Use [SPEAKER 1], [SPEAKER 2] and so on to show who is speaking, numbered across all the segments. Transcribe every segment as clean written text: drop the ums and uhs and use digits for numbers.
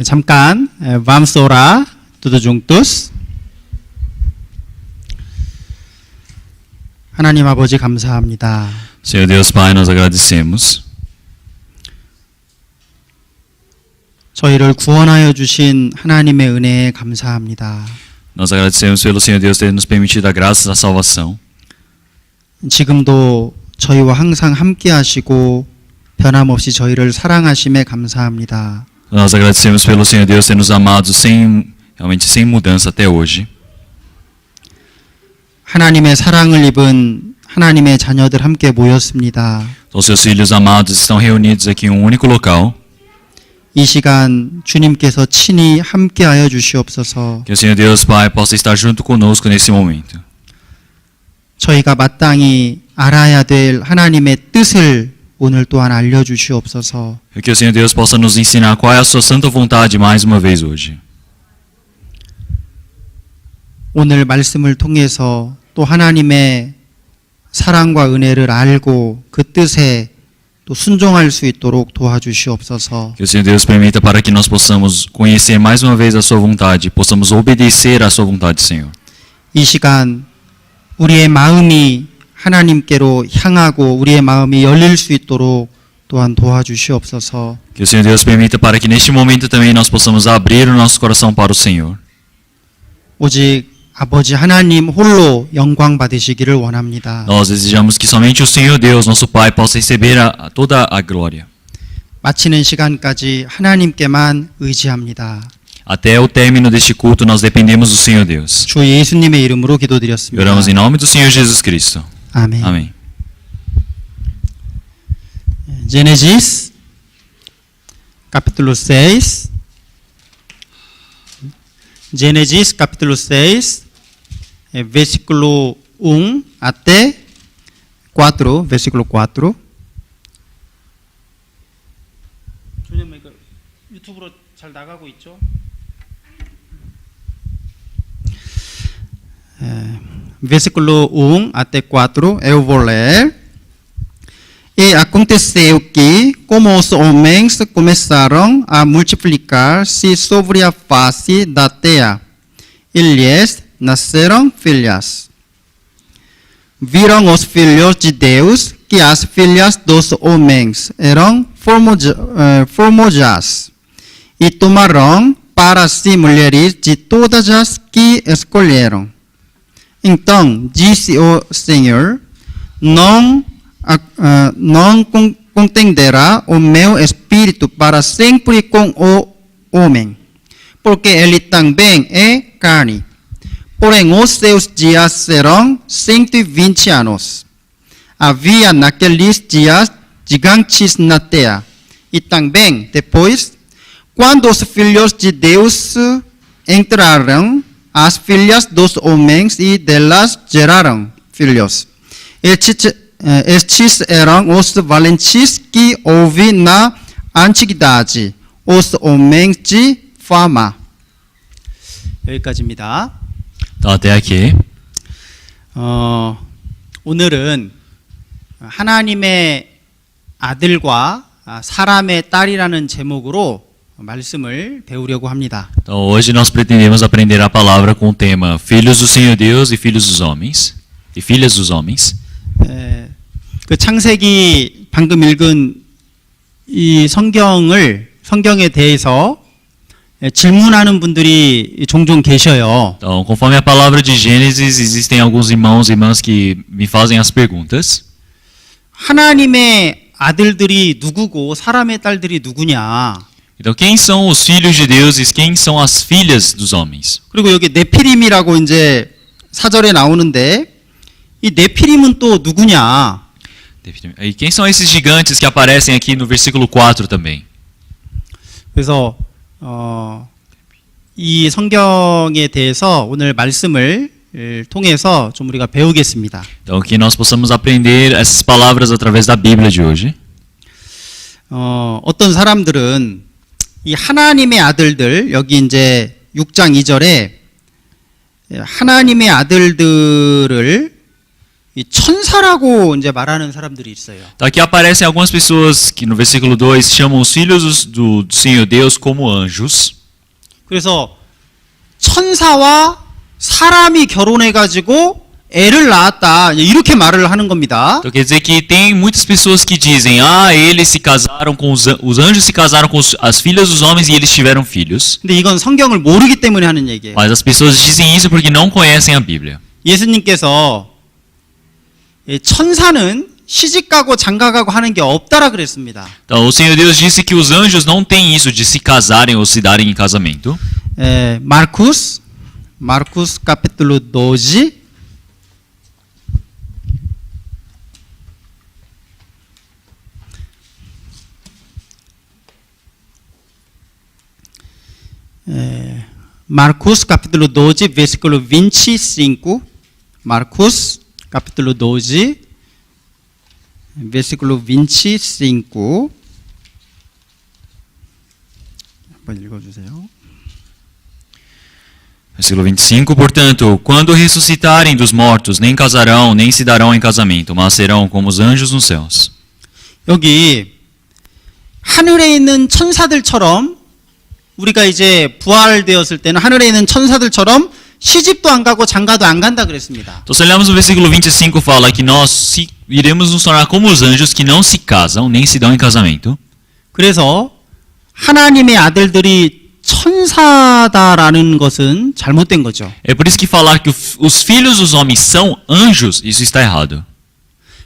[SPEAKER 1] 잠깐 vamos orar todos juntos. 하나님 아버지 감사합니다.
[SPEAKER 2] Senhor Deus Pai, nós agradecemos
[SPEAKER 1] 저희를 구원하여 주신 하나님의 은혜에 감사합니다.
[SPEAKER 2] Nós agradecemos pelo Senhor Deus ter nos permitido a graça da salvação.
[SPEAKER 1] 지금도 저희와 항상 함께 하시고 변함없이 저희를 사랑하심에 감사합니다.
[SPEAKER 2] Nós agradecemos pelo Senhor Deus ter nos amado realmente sem mudança até hoje.
[SPEAKER 1] 하나님의 사랑을 입은 하나님의 자녀들 함께 모였습니다.
[SPEAKER 2] Os seus filhos amados estão reunidos aqui em um único local.
[SPEAKER 1] 이 시간 주님께서 친히 함께하여 주시옵소서.
[SPEAKER 2] Que o Senhor Deus Pai possa estar junto conosco nesse momento.
[SPEAKER 1] 저희가 마땅히 알아야 될 하나님의 뜻을 오늘 또한 알려주시옵소서.
[SPEAKER 2] E que o Senhor Deus possa nos ensinar qual é a sua santa vontade mais uma vez hoje.
[SPEAKER 1] 오늘 말씀을 통해서 또 하나님의 사랑과 은혜를 알고 그 뜻에 또 순종할 수 있도록 도와주시옵소서.
[SPEAKER 2] Que o Senhor Deus permita para que nós possamos conhecer mais uma vez a sua vontade, possamos obedecer à sua vontade, Senhor.
[SPEAKER 1] 이 시간 우리의 마음이 하나님께로 향하고 우리의 마음이 열릴 수 있도록 또한 도와주시옵소서.
[SPEAKER 2] Que o Senhor Deus permita para que neste momento também nós possamos abrir o nosso coração para o Senhor.
[SPEAKER 1] 오직 아버지 하나님 홀로 영광 받으시기를 원합니다.
[SPEAKER 2] Nós desejamos que somente o Senhor Deus, nosso Pai, possa receber toda a glória.
[SPEAKER 1] 마치는 시간까지 하나님께만 의지합니다.
[SPEAKER 2] Até o término deste culto nós dependemos do Senhor Deus.
[SPEAKER 1] 주 예수님의 이름으로 기도드렸습니다.
[SPEAKER 2] Oramos em nome do Senhor Jesus Cristo.
[SPEAKER 1] 아멘.
[SPEAKER 2] Amém.
[SPEAKER 1] Gênesis, capítulo 6. Gênesis, capítulo 6, versículo 1 até 4, versículo 4. 주님, 이거 유튜브로 잘 나가고 있죠? Versículo 1 até 4, eu vou ler. E aconteceu que, como os homens começaram a multiplicar-se sobre a face da terra, e lhes nasceram filhas. Viram os filhos de Deus que as filhas dos homens eram formosas, e tomaram para si mulheres de todas as que escolheram. Então disse o Senhor: não contenderá o meu espírito para sempre com o homem, porque ele também é carne. Porém, os seus dias serão 120 anos. Havia naqueles dias gigantes na terra. E também, depois, quando os filhos de Deus entraram, as filhas dos homens e delas geraram filhos. Estes eram os valentes que houve na antiguidade, os homens de fama. 여기까지입니다.
[SPEAKER 2] Então até aqui.
[SPEAKER 1] 오늘은 하나님의 아들과 사람의 딸이라는 제목으로 말씀을 배우려고 합니다.
[SPEAKER 2] Então hoje nós pretendemos aprender a palavra com o tema Filhos do Senhor Deus e Filhos dos Homens e Filhas dos Homens.
[SPEAKER 1] 그 창세기 방금 읽은 이 성경에 대해서 질문하는 분들이 종종 계셔요.
[SPEAKER 2] Então, conforme a palavra de Gênesis, existem alguns irmãos e irmãs que me fazem as perguntas.
[SPEAKER 1] 하나님의 아들들이 누구고 사람의 딸들이 누구냐?
[SPEAKER 2] Então, quem são os filhos de Deus e quem são as filhas dos homens?
[SPEAKER 1] 그리고 여기 네피림이라고 이제 사절에 나오는데 이 네피림은 또 누구냐?
[SPEAKER 2] E quem são esses gigantes que aparecem aqui no versículo 4 também?
[SPEAKER 1] 그래서 이 성경에 대해서 오늘 말씀을 통해서 좀 우리가 배우겠습니다.
[SPEAKER 2] Então, que nós possamos aprender essas palavras através da Bíblia de hoje.
[SPEAKER 1] 어떤 사람들은 이 하나님의 아들들, 여기 이제 6장 2절에 하나님의 아들들을 이 천사라고 이제 말하는 사람들이 있어요.
[SPEAKER 2] Então aqui aparecem algumas pessoas que no versículo 2 chamam os filhos do Senhor Deus como anjos.
[SPEAKER 1] 그래서 천사와 사람이 결혼해 가지고 애를 낳았다. 이렇게 말을 하는 겁니다.
[SPEAKER 2] Então quer dizer que tem muitas pessoas que dizem, eles se casaram com os anjos se casaram com as filhas dos homens e eles tiveram filhos.
[SPEAKER 1] 근데 이건 성경을 모르기 때문에 하는 얘기예요.
[SPEAKER 2] Mas as pessoas dizem isso porque não conhecem a Bíblia.
[SPEAKER 1] 예수님께서 이 천사는 시집가고 장가가고 하는 게 없다라 그랬습니다.
[SPEAKER 2] Então o Senhor Deus disse que os anjos não têm isso de se casarem ou se darem em casamento.
[SPEAKER 1] Marcos capítulo 12 Marcos capítulo 12 versículo 25. Marcos capítulo 12 versículo 25. 한번 읽어주세요.
[SPEAKER 2] Versículo 25, portanto, quando ressuscitarem dos mortos, nem casarão, nem se darão em casamento, mas serão como os anjos nos céus.
[SPEAKER 1] 여기 하늘에 있는 천사들처럼 우리가 이제 부활되었을 때는 하늘에 있는 천사들처럼 시집도 안 가고 장가도 안 간다 그랬습니다.
[SPEAKER 2] Então, se olharmos no versículo 25, fala que nós iremos nos tornar como os anjos que não se casam, nem se dão em casamento.
[SPEAKER 1] 그래서 하나님의 아들들이 천사다라는 것은 잘못된 거죠.
[SPEAKER 2] É por isso que falar que os filhos dos homens são anjos, isso está errado.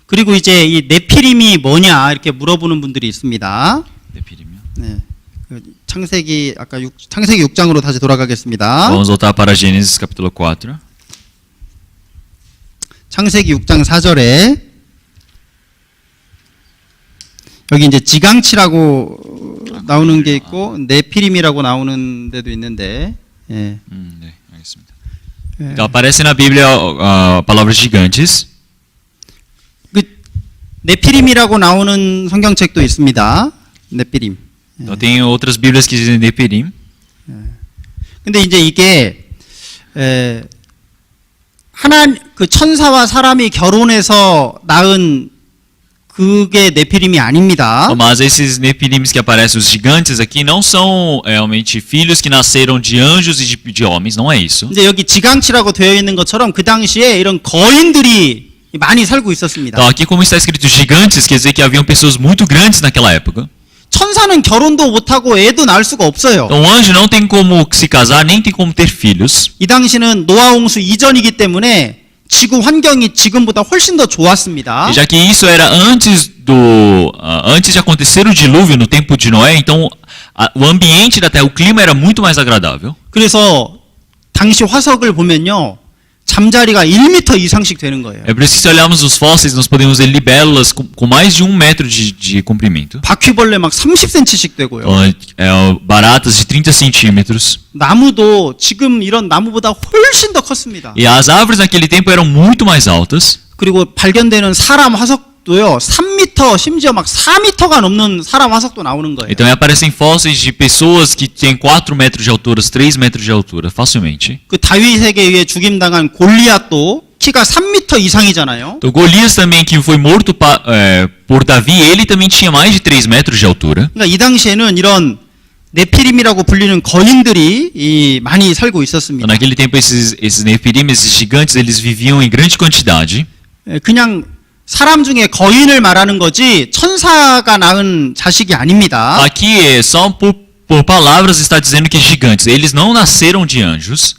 [SPEAKER 1] 그리고 이제 이 네피림이 뭐냐 이렇게 물어보는 분들이 있습니다. 네. 창세기 창세기 6장으로 다시 돌아가겠습니다.
[SPEAKER 2] Vamos voltar para Gênesis capítulo 4.
[SPEAKER 1] 창세기 6장 4절에 여기 이제 지강치라고 나오는 게 있고 네피림이라고 나오는 데도 있는데 예.
[SPEAKER 2] 네, 알겠습니다. Então aparece na Bíblia a palavra gigantes.
[SPEAKER 1] 그 네피림이라고 나오는 성경책도 있습니다. 네피림.
[SPEAKER 2] Então tem outras Bíblias que dizem Nepirim.
[SPEAKER 1] 근데 이제 이게 그 천사와 사람이 결혼해서 낳은 그게 네피림이 아닙니다.
[SPEAKER 2] Mas esses Nepirims que aparecem, os gigantes aqui, não são realmente filhos que nasceram de anjos e de homens, não é isso.
[SPEAKER 1] 이제 여기 지강치라고 되어 있는 것처럼 그 당시에 이런 거인들이 많이 살고 있었습니다.
[SPEAKER 2] Então aqui como está escrito gigantes, quer dizer que haviam pessoas muito grandes naquela época.
[SPEAKER 1] 천사는 결혼도 못하고 애도 낳을 수가 없어요.
[SPEAKER 2] Então o anjo não tem como se casar, nem tem como ter filhos.
[SPEAKER 1] 이 당시는 노아 홍수 이전이기 때문에 지구 환경이 지금보다 훨씬 더 좋았습니다.
[SPEAKER 2] E já que isso era antes de acontecer o dilúvio no tempo de Noé, então o ambiente da terra, o clima era muito mais agradável.
[SPEAKER 1] 그래서 당시 화석을 보면요. 잠자리가 1m 이상씩 되는 거예요.
[SPEAKER 2] É por isso que se olharmos os fósseis, nós podemos ver libélulas com mais de 1 metro de comprimento.
[SPEAKER 1] 바퀴벌레 막 30cm씩 되고요.
[SPEAKER 2] Baratas de 30 centímetros.
[SPEAKER 1] 나무도 지금 이런 나무보다 훨씬 더 컸습니다.
[SPEAKER 2] E as árvores naquele tempo eram muito mais altas.
[SPEAKER 1] 그리고 발견되는 사람 화석도요. 3m 심지어 막 4m가 넘는 사람 화석도 나오는 거예요.
[SPEAKER 2] Então aparecem fósseis de pessoas que têm 4 metros de altura, 3 metros de altura, facilmente.
[SPEAKER 1] 그 다윗에게 의해 죽임당한 골리앗도 키가 3m 이상이잖아요.
[SPEAKER 2] Então Golias também, que foi morto por Davi, ele também tinha mais de 3 metros de altura.
[SPEAKER 1] 그러니까 이 당시에는 이런 네피림이라고 불리는 거인들이 많이 살고 있었습니다.
[SPEAKER 2] Então, naquele tempo esses Nefirim, esses gigantes, eles viviam em grande quantidade.
[SPEAKER 1] 그냥 사람 중에 거인을 말하는 거지 천사가 낳은 자식이 아닙니다.
[SPEAKER 2] Aqui, só por palavras, está dizendo que gigantes, eles não nasceram de anjos.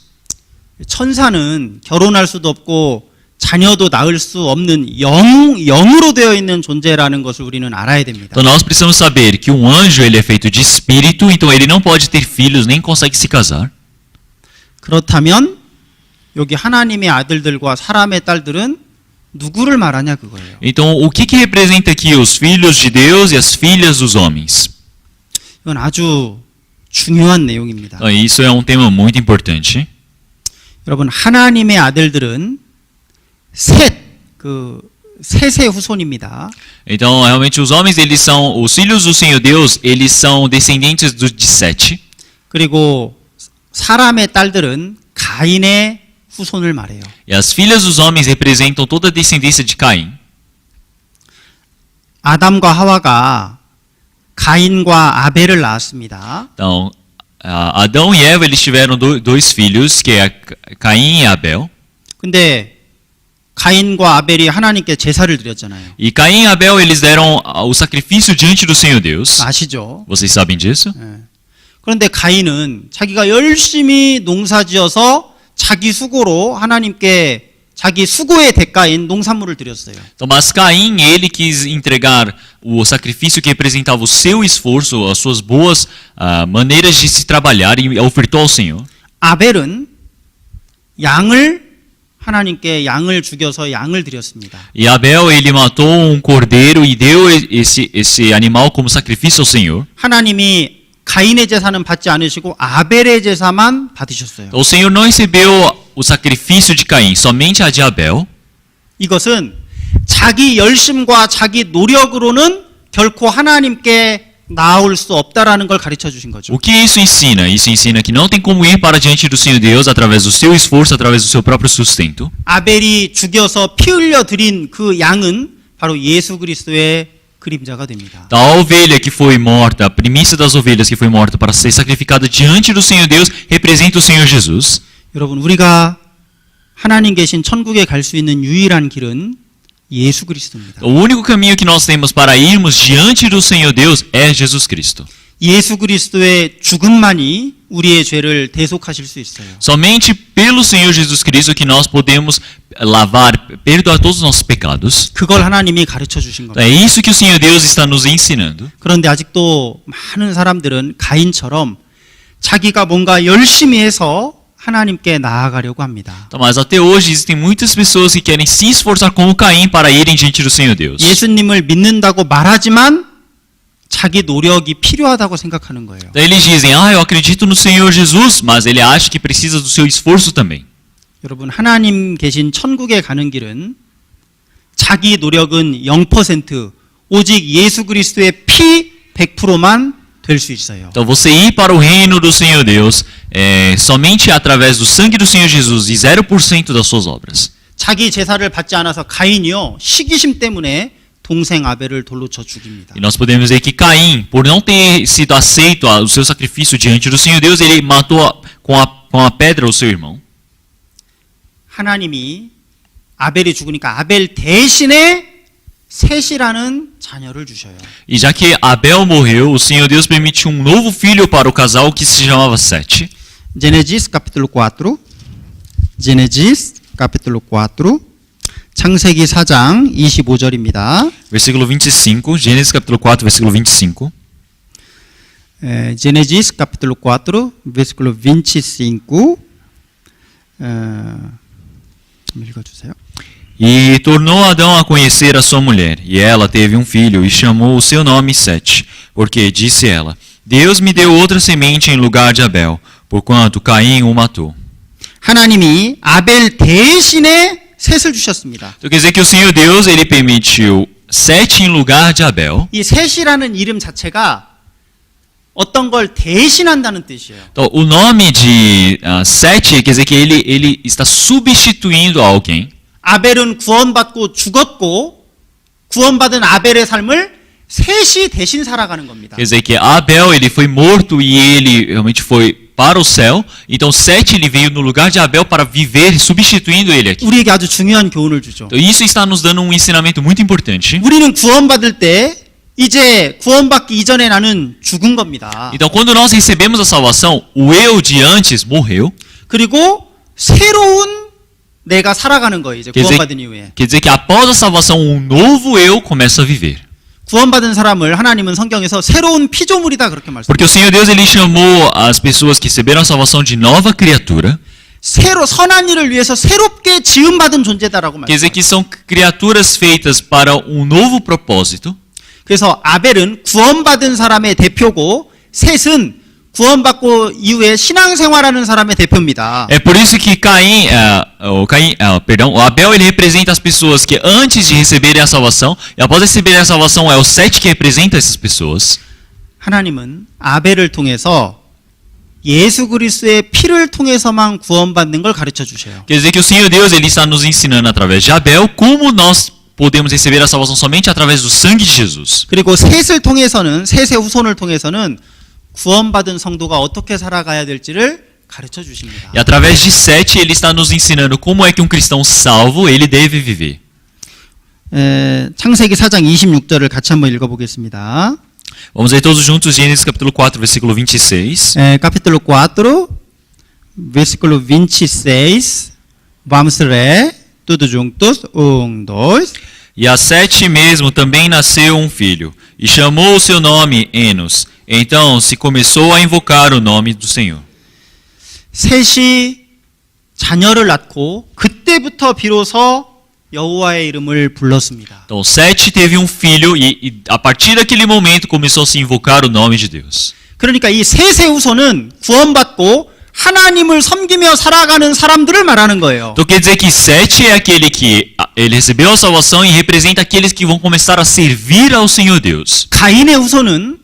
[SPEAKER 1] 천사는 결혼할 수도 없고 자녀도 낳을 수 없는 영으로 되어 있는 존재라는 것을 우리는 알아야 됩니다.
[SPEAKER 2] Então nós precisamos saber que um anjo ele é feito de espírito, então ele não pode ter filhos nem consegue se casar.
[SPEAKER 1] 그렇다면 여기 하나님의 아들들과 사람의 딸들은 누구를 말하냐 그거예요.
[SPEAKER 2] Então o que representa aqui os filhos de Deus e as filhas dos homens?
[SPEAKER 1] 이건 아주 중요한 내용입니다.
[SPEAKER 2] Então, isso é um tema muito importante.
[SPEAKER 1] 여러분 하나님의 아들들은 셋의 후손입니다.
[SPEAKER 2] Então realmente os homens eles são os filhos do Senhor Deus, eles são descendentes de Sete.
[SPEAKER 1] 그리고 사람의 딸들은 가인의 후손을 말해요.
[SPEAKER 2] E as filhas dos homens representam toda a descendência de Caim.
[SPEAKER 1] 아담과 하와가 가인과 아벨을 낳았습니다.
[SPEAKER 2] Então, Adão e Eva eles tiveram dois filhos, que é Caim e Abel.
[SPEAKER 1] 근데 가인과 아벨이 하나님께 제사를 드렸잖아요.
[SPEAKER 2] E Caim e Abel eles deram o sacrifício diante do Senhor Deus.
[SPEAKER 1] 아시죠?
[SPEAKER 2] Vocês sabem disso?
[SPEAKER 1] 그런데 가인은 자기가 열심히 농사지어서 자기 수고로 하나님께 자기 수고의 대가인 농산물을 드렸어요.
[SPEAKER 2] Então, mas Caim, ele quis entregar o sacrifício que representava o seu esforço, as suas boas maneiras de se trabalhar e ofertou ao Senhor.
[SPEAKER 1] 아벨은 하나님께 양을 죽여서 양을 드렸습니다.
[SPEAKER 2] E Abel, ele matou cordeiro e deu esse animal como sacrifício ao Senhor.
[SPEAKER 1] 하나님이 가인의 제사는 받지 않으시고 아벨의 제사만 받으셨어요.
[SPEAKER 2] O Senhor não recebeu o sacrifício de Caim, somente a de Abel.
[SPEAKER 1] 이것은 자기 열심과 자기 노력으로는 결코 하나님께 나올 수 없다라는 걸 가르쳐 주신 거죠.
[SPEAKER 2] O que isso ensina? Isso ensina que não tem como ir para diante do Senhor Deus através do seu esforço, através do seu próprio sustento.
[SPEAKER 1] 아벨이 죽여서 피 흘려 드린 그 양은 바로 예수 그리스도의 그림자가 됩니다.
[SPEAKER 2] A ovelha que foi morta, a primícia das ovelhas que foi morta para ser sacrificada diante do Senhor Deus, representa o Senhor Jesus.
[SPEAKER 1] 여러분, 우리가 하나님 계신 천국에 갈 수 있는 유일한 길은 예수 그리스도입니다.
[SPEAKER 2] O único caminho que nós temos para irmos diante do Senhor Deus é Jesus Cristo.
[SPEAKER 1] 예수 그리스도의 죽음만이 우리의 죄를 대속하실 수 있어요.
[SPEAKER 2] Somente pelo Senhor Jesus Cristo que nós podemos perdoar todos os nossos pecados.
[SPEAKER 1] 그걸 하나님이 가르쳐 주신 겁니다.
[SPEAKER 2] É isso que o Senhor Deus está nos ensinando.
[SPEAKER 1] 그런데 아직도 많은 사람들은 가인처럼 자기가 뭔가 열심히 해서 하나님께 나아가려고 합니다.
[SPEAKER 2] Mas até hoje existem muitas pessoas que querem se esforçar como Caim para irem diante do Senhor Deus.
[SPEAKER 1] 예수님을 믿는다고 말하지만 자기 노력이 필요하다고 생각하는 거예요.
[SPEAKER 2] Daí eles dizem, eu acredito no Senhor Jesus, mas ele acha que precisa do seu esforço também.
[SPEAKER 1] 여러분, 하나님 계신 천국에 가는 길은 자기 노력은 0%, 오직 예수 그리스도의 피 100%만 될 수 있어요.
[SPEAKER 2] Então você ir para o reino do Senhor Deus somente através do sangue do Senhor Jesus e 0% das suas obras.
[SPEAKER 1] 자기 제사를 받지 않아서 가인이요, 시기심 때문에 동생 아벨을 돌로 쳐 죽입니다.
[SPEAKER 2] E nós podemos ver que Caim, por não ter sido aceito o seu sacrifício diante do Senhor Deus, ele matou com a pedra o seu irmão.
[SPEAKER 1] 하나님이 아벨이 죽으니까 아벨 대신에 셋이라는 자녀를 주셔요.
[SPEAKER 2] E já que Abel morreu, o Senhor Deus permitiu um novo filho para o casal que se chamava Sete.
[SPEAKER 1] Gênesis capítulo 4. Gênesis capítulo 4. 창세기 4장 25절입니다.
[SPEAKER 2] Versículo 25, Gênesis capítulo 4, versículo 25.
[SPEAKER 1] Gênesis capítulo 4, versículo 25. 좀 읽어주세요.
[SPEAKER 2] E tornou Adão a conhecer a sua mulher, e ela teve um filho, e chamou o seu nome Sete, porque, disse ela, Deus me deu outra semente em lugar de Abel, porquanto Caim o matou.
[SPEAKER 1] 하나님이 아벨 대신에 셋을 주셨습니다.
[SPEAKER 2] Então quer dizer que o Senhor Deus, ele permitiu Sete em lugar de Abel.
[SPEAKER 1] 이 셋이라는 이름 자체가 어떤 걸 대신한다는 뜻이에요.
[SPEAKER 2] Então, o nome de Sete quer dizer que ele está substituindo alguém.
[SPEAKER 1] 아벨은 구원받고 죽었고 구원받은 아벨의 삶을 셋이 대신 살아가는 겁니다.
[SPEAKER 2] Quer dizer que Abel ele foi morto e ele realmente foi para o céu. Então Sete ele veio no lugar de Abel para viver, substituindo ele aqui.
[SPEAKER 1] 우리에게 아주 중요한 교훈을 주죠.
[SPEAKER 2] Então, isso está nos dando um ensinamento muito importante.
[SPEAKER 1] 우리는 구원받을 때 이제 구원받기 이전에 나는 죽은 겁니다.
[SPEAKER 2] Então, quando nós recebemos a salvação, o eu de antes morreu.
[SPEAKER 1] 그리고 새로운 내가 살아가는 거예요. 이제
[SPEAKER 2] Quer
[SPEAKER 1] 구원받은 이후에.
[SPEAKER 2] dizer que após a salvação, um novo eu começa a viver.
[SPEAKER 1] 구원받은 사람을 하나님은 성경에서 새로운 피조물이다 그렇게 말씀해요.
[SPEAKER 2] Porque o Senhor Deus ele chamou as pessoas que receberam a salvação de nova criatura.
[SPEAKER 1] 새로 선한 일을 위해서 새롭게 지음받은 존재다라고
[SPEAKER 2] Quer dizer
[SPEAKER 1] 말씀해요.
[SPEAKER 2] que são criaturas feitas para um novo propósito.
[SPEAKER 1] 그래서 아벨은 구원받은 사람의 대표고 셋은 구원받고 이후에 신앙생활하는 사람의 대표입니다.
[SPEAKER 2] É por isso que o Abel ele representa as pessoas que antes de receberem a salvação e após receberem a salvação é o Sete que representa essas pessoas.
[SPEAKER 1] 하나님은 아벨을 통해서 예수 그리스도의 피를 통해서만 구원받는 걸 가르쳐 주셔요.
[SPEAKER 2] Quer dizer que o Senhor Deus ele está nos ensinando através de Abel como nós podemos receber a salvação somente através do sangue de Jesus.
[SPEAKER 1] 그리고 셋을 통해서는 셋의 후손을 통해서는 구원받은 성도가 어떻게 살아가야 될지를 가르쳐 주십니다.
[SPEAKER 2] E através de Sete ele está nos ensinando como é que um cristão salvo ele deve viver.
[SPEAKER 1] 창세기 4장 26절을 같이 한번 읽어보겠습니다.
[SPEAKER 2] Vamos ler todos juntos Gênesis capítulo 4, versículo 26.
[SPEAKER 1] Capítulo 4, versículo 26. Vamos ler tudo juntos. 1, 2.
[SPEAKER 2] E a Sete mesmo também nasceu um filho, e chamou o seu nome Enos. Então se começou a invocar o nome do Senhor.
[SPEAKER 1] 셋이 자녀를 낳고 그때부터 비로소 여호와의 이름을 불렀습니다.
[SPEAKER 2] Então Sete teve um filho e a partir daquele momento começou a se invocar o nome de Deus.
[SPEAKER 1] 그러니까 이 셋의 후손은 구원받고 하나님을 섬기며 살아가는 사람들을 말하는 거예요.
[SPEAKER 2] Então quer dizer que Sete é aquele que ele recebeu a salvação e representa aqueles que vão começar a servir ao Senhor Deus.
[SPEAKER 1] 가인의 후손은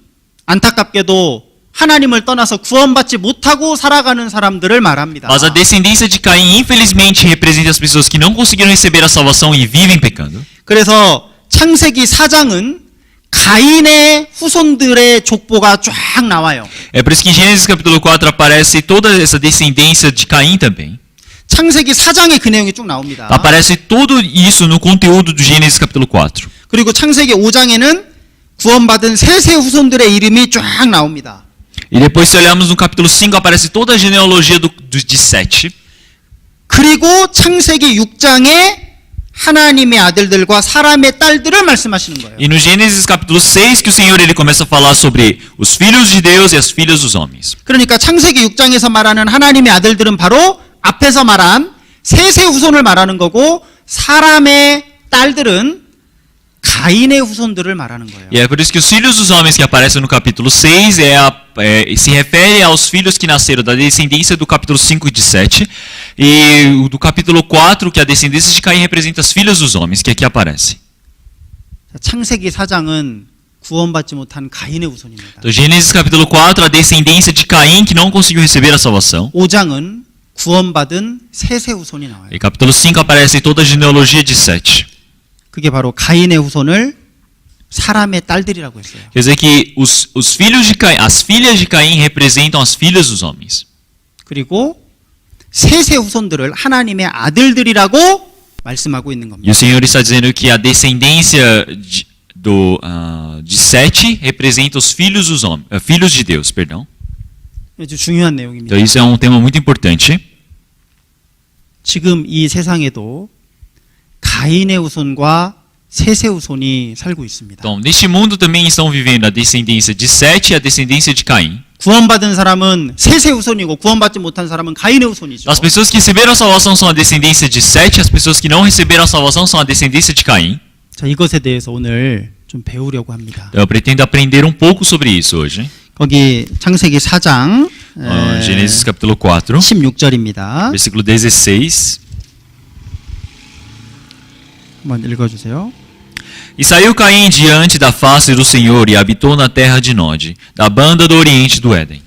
[SPEAKER 1] 안타깝게도 하나님을 떠나서 구원받지 못하고 살아가는 사람들을 말합니다.
[SPEAKER 2] Mas a descendência de Caim infelizmente representa as pessoas que não conseguiram receber a salvação e vivem pecando.
[SPEAKER 1] 그래서 창세기 4장은 가인의 후손들의 족보가 쫙 나와요.
[SPEAKER 2] É por isso que em Gênesis capítulo 4 aparece toda essa descendência de Caim também.
[SPEAKER 1] 창세기 4장에 그 내용이 쭉 나옵니다.
[SPEAKER 2] Aparece tudo isso no conteúdo do Gênesis capítulo 4.
[SPEAKER 1] 그리고 창세기 5장에는 구원받은 셋의 후손들의 이름이 쫙 나옵니다.
[SPEAKER 2] E depois, se olharmos no capítulo 5, aparece toda a genealogia de Sete.
[SPEAKER 1] 그리고 창세기 6장에 하나님의 아들들과 사람의 딸들을 말씀하시는 거예요.
[SPEAKER 2] E no Gênesis capítulo 6 que o Senhor ele começa a falar sobre os filhos de Deus e as filhas dos homens.
[SPEAKER 1] 그러니까 창세기 6장에서 말하는 하나님의 아들들은 바로 앞에서 말한 셋의 후손을 말하는 거고 사람의 딸들은 가인의 후손들을 말하는 거예요.
[SPEAKER 2] E é por isso que os filhos dos homens que aparecem no capítulo 6 se refere aos filhos que nasceram da descendência do capítulo 5 de Sete. E do capítulo 4, que a descendência de Caim representa as filhas dos homens, que aqui aparece.
[SPEAKER 1] 창세기 4장은 구원받지 못한 가인의 후손입니다.
[SPEAKER 2] Então, Gênesis capítulo 4, a descendência de Caim que não conseguiu receber a salvação.
[SPEAKER 1] 5장은 구원받은 셋의 후손이 나와요.
[SPEAKER 2] E capítulo 5 aparece toda a genealogia de Sete.
[SPEAKER 1] 그게 바로 가인의 후손을 사람의 딸들이라고 했어요.
[SPEAKER 2] Quer dizer que os filhos de Caim, as filhas de Caim representam as filhas dos homens.
[SPEAKER 1] 그리고 셋의 후손들을 하나님의 아들들이라고 말씀하고 있는
[SPEAKER 2] E
[SPEAKER 1] 겁니다.
[SPEAKER 2] o Senhor está dizendo que a descendência de Sete representa os filhos dos homens, filhos de Deus, perdão.
[SPEAKER 1] 아주 중요한 내용입니다.
[SPEAKER 2] Então isso é um tema muito importante.
[SPEAKER 1] 지금 이 세상에도 가인의 후손과 셋의 후손이 살고 있습니다.
[SPEAKER 2] Então, neste mundo também estão vivendo a descendência de Sete e a descendência de Caim.
[SPEAKER 1] 구원받은 사람은 셋의 후손이고 구원받지 못한 사람은 가인의 후손이죠.
[SPEAKER 2] As pessoas que receberam a salvação são a descendência de Sete, as pessoas que não receberam a salvação são a descendência de Caim.
[SPEAKER 1] 자, 이것에 대해서 오늘 좀 배우려고 합니다.
[SPEAKER 2] Então, eu pretendo aprender um pouco sobre isso hoje.
[SPEAKER 1] 거기 창세기 4장
[SPEAKER 2] Gênesis capítulo 4,
[SPEAKER 1] 16절입니다.
[SPEAKER 2] versículo 16.
[SPEAKER 1] 한번 읽어주세요.
[SPEAKER 2] E saiu Caim diante da face do Senhor e habitou na terra de Nod, da banda do oriente do Éden.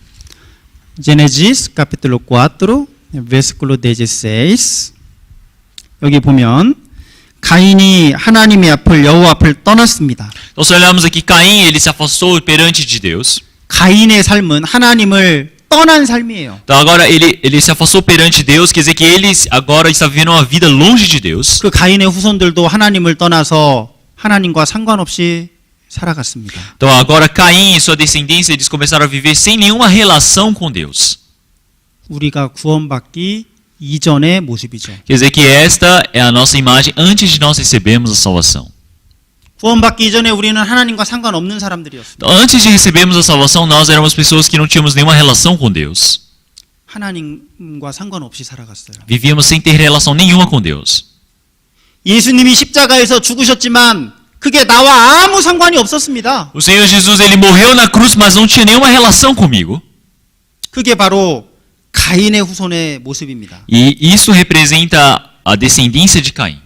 [SPEAKER 1] Gênesis capítulo 4, versículo 16. 여기 보면 가인이 하나님의 앞을 여호와 앞을 떠났습니다.
[SPEAKER 2] Então, se olharmos aqui, Caim ele se afastou perante de Deus.
[SPEAKER 1] 가인의 삶은 하나님을 떠난 삶이에요.
[SPEAKER 2] Então, agora ele se afastou perante Deus, quer dizer que ele agora está vivendo uma vida longe de Deus.
[SPEAKER 1] 그 가인의 후손들도 하나님을 떠나서 하나님과 상관없이 살아갔습니다.
[SPEAKER 2] Então, agora Caim e sua descendência eles começaram a viver sem nenhuma relação com Deus.
[SPEAKER 1] 우리가 구원받기 이전의 모습이죠.
[SPEAKER 2] Quer dizer que esta é a nossa imagem antes de nós recebermos a salvação.
[SPEAKER 1] 구원받기 이전에 우리는 하나님과 상관없는 사람들이었습니다.
[SPEAKER 2] Então, antes de recebermos a salvação, nós éramos pessoas que não tínhamos nenhuma relação com Deus.
[SPEAKER 1] 하나님과 상관없이 살아갔어요.
[SPEAKER 2] Vivíamos sem ter relação nenhuma com Deus.
[SPEAKER 1] 예수님이 십자가에서 죽으셨지만 그게 나와 아무 상관이 없었습니다.
[SPEAKER 2] O Senhor Jesus ele morreu na cruz, mas não tinha nenhuma relação comigo.
[SPEAKER 1] 그게 바로 가인의 후손의 모습입니다.
[SPEAKER 2] E isso representa a descendência de Caim.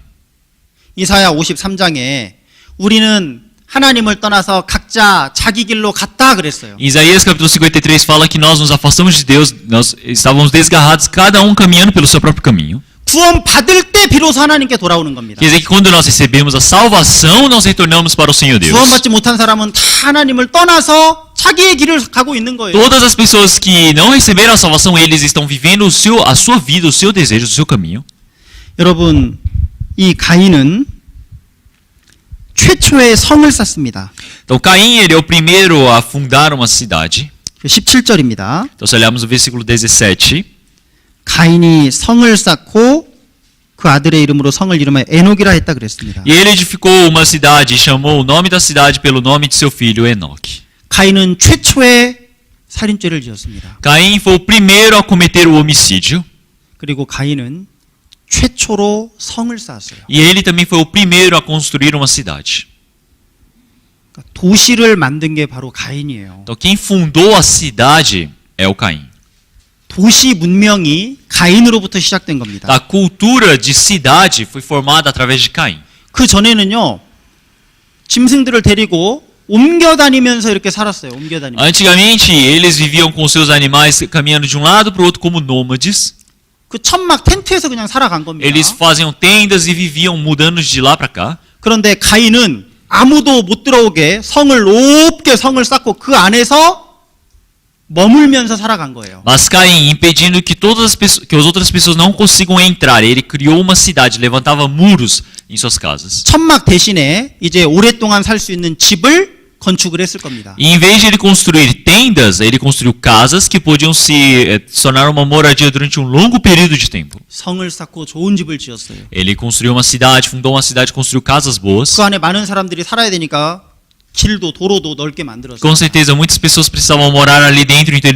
[SPEAKER 1] 이사야 53장에 우리는 하나님을 떠나서 각자 자기 길로 갔다 그랬어요.
[SPEAKER 2] Isaías capítulo 53 fala que nós nos afastamos de Deus, nós estávamos desgarrados, cada um caminhando pelo seu próprio caminho.
[SPEAKER 1] 구원 받을 때 비로소 하나님께 돌아오는 겁니다.
[SPEAKER 2] Quer dizer que quando nós recebemos a salvação, nós retornamos para o Senhor Deus.
[SPEAKER 1] 구원받지 못한 사람은 다 하나님을 떠나서 자기의 길을 가고 있는 거예요.
[SPEAKER 2] Todas as pessoas que não receberam a salvação, eles estão vivendo a sua vida, o seu desejo, o seu caminho.
[SPEAKER 1] 여러분, 이 가인은 최초의 성을 쌓습니다.
[SPEAKER 2] Então Caim, ele é o primeiro a fundar uma cidade.
[SPEAKER 1] 17절입니다.
[SPEAKER 2] Então se olharmos o versículo 17,
[SPEAKER 1] 가인이 성을 쌓고 그 아들의 이름으로 성을 이름하여 에녹이라 했다 그랬습니다.
[SPEAKER 2] e ele edificou uma cidade e chamou o nome da cidade pelo nome de seu filho Enoque.
[SPEAKER 1] 가인은 최초의 살인죄를 지었습니다.
[SPEAKER 2] Caim foi o primeiro a cometer o homicídio.
[SPEAKER 1] 그리고 가인은 최초로 성을 쌓았어요.
[SPEAKER 2] E ele também foi o primeiro a construir uma cidade.
[SPEAKER 1] 그러니까 도시를 만든 게 바로 가인이에요.
[SPEAKER 2] Então quem fundou a cidade é o Caim.
[SPEAKER 1] 도시 문명이 가인으로부터 시작된 겁니다.
[SPEAKER 2] A cultura de cidade foi formada através de Caim.
[SPEAKER 1] 그 전에는요, 짐승들을 데리고 옮겨 다니면서 이렇게 살았어요. 옮겨 다니면서.
[SPEAKER 2] Antigamente, eles viviam com seus animais caminhando de um lado para o outro como nômades.
[SPEAKER 1] 그 천막 텐트에서 그냥 살아간 겁니다.
[SPEAKER 2] Eles faziam tendas e viviam mudando de lá para cá.
[SPEAKER 1] 그런데 가인은 아무도 못 들어오게 성을 높게 성을 쌓고 그 안에서 머물면서 살아간 거예요.
[SPEAKER 2] Mas Caim, impedindo que que as outras pessoas não consigam entrar, ele criou uma cidade, levantava muros em suas casas.
[SPEAKER 1] 천막 대신에 이제 오랫동안 살 수 있는 집을 건축을 했을 겁니다.
[SPEAKER 2] E em vez de ele construir tendas, ele construiu casas que podiam se tornar uma moradia durante um longo período de tempo.
[SPEAKER 1] 성을 쌓고 좋은 집을 지었어요.
[SPEAKER 2] Ele construiu uma cidade, fundou uma cidade, construiu casas boas.
[SPEAKER 1] 그 안에 많은 사람들이 살아야 되니까 길도 도로도 넓게 만들었어요.
[SPEAKER 2] Com certeza, muitas pessoas precisavam morar ali dentro, então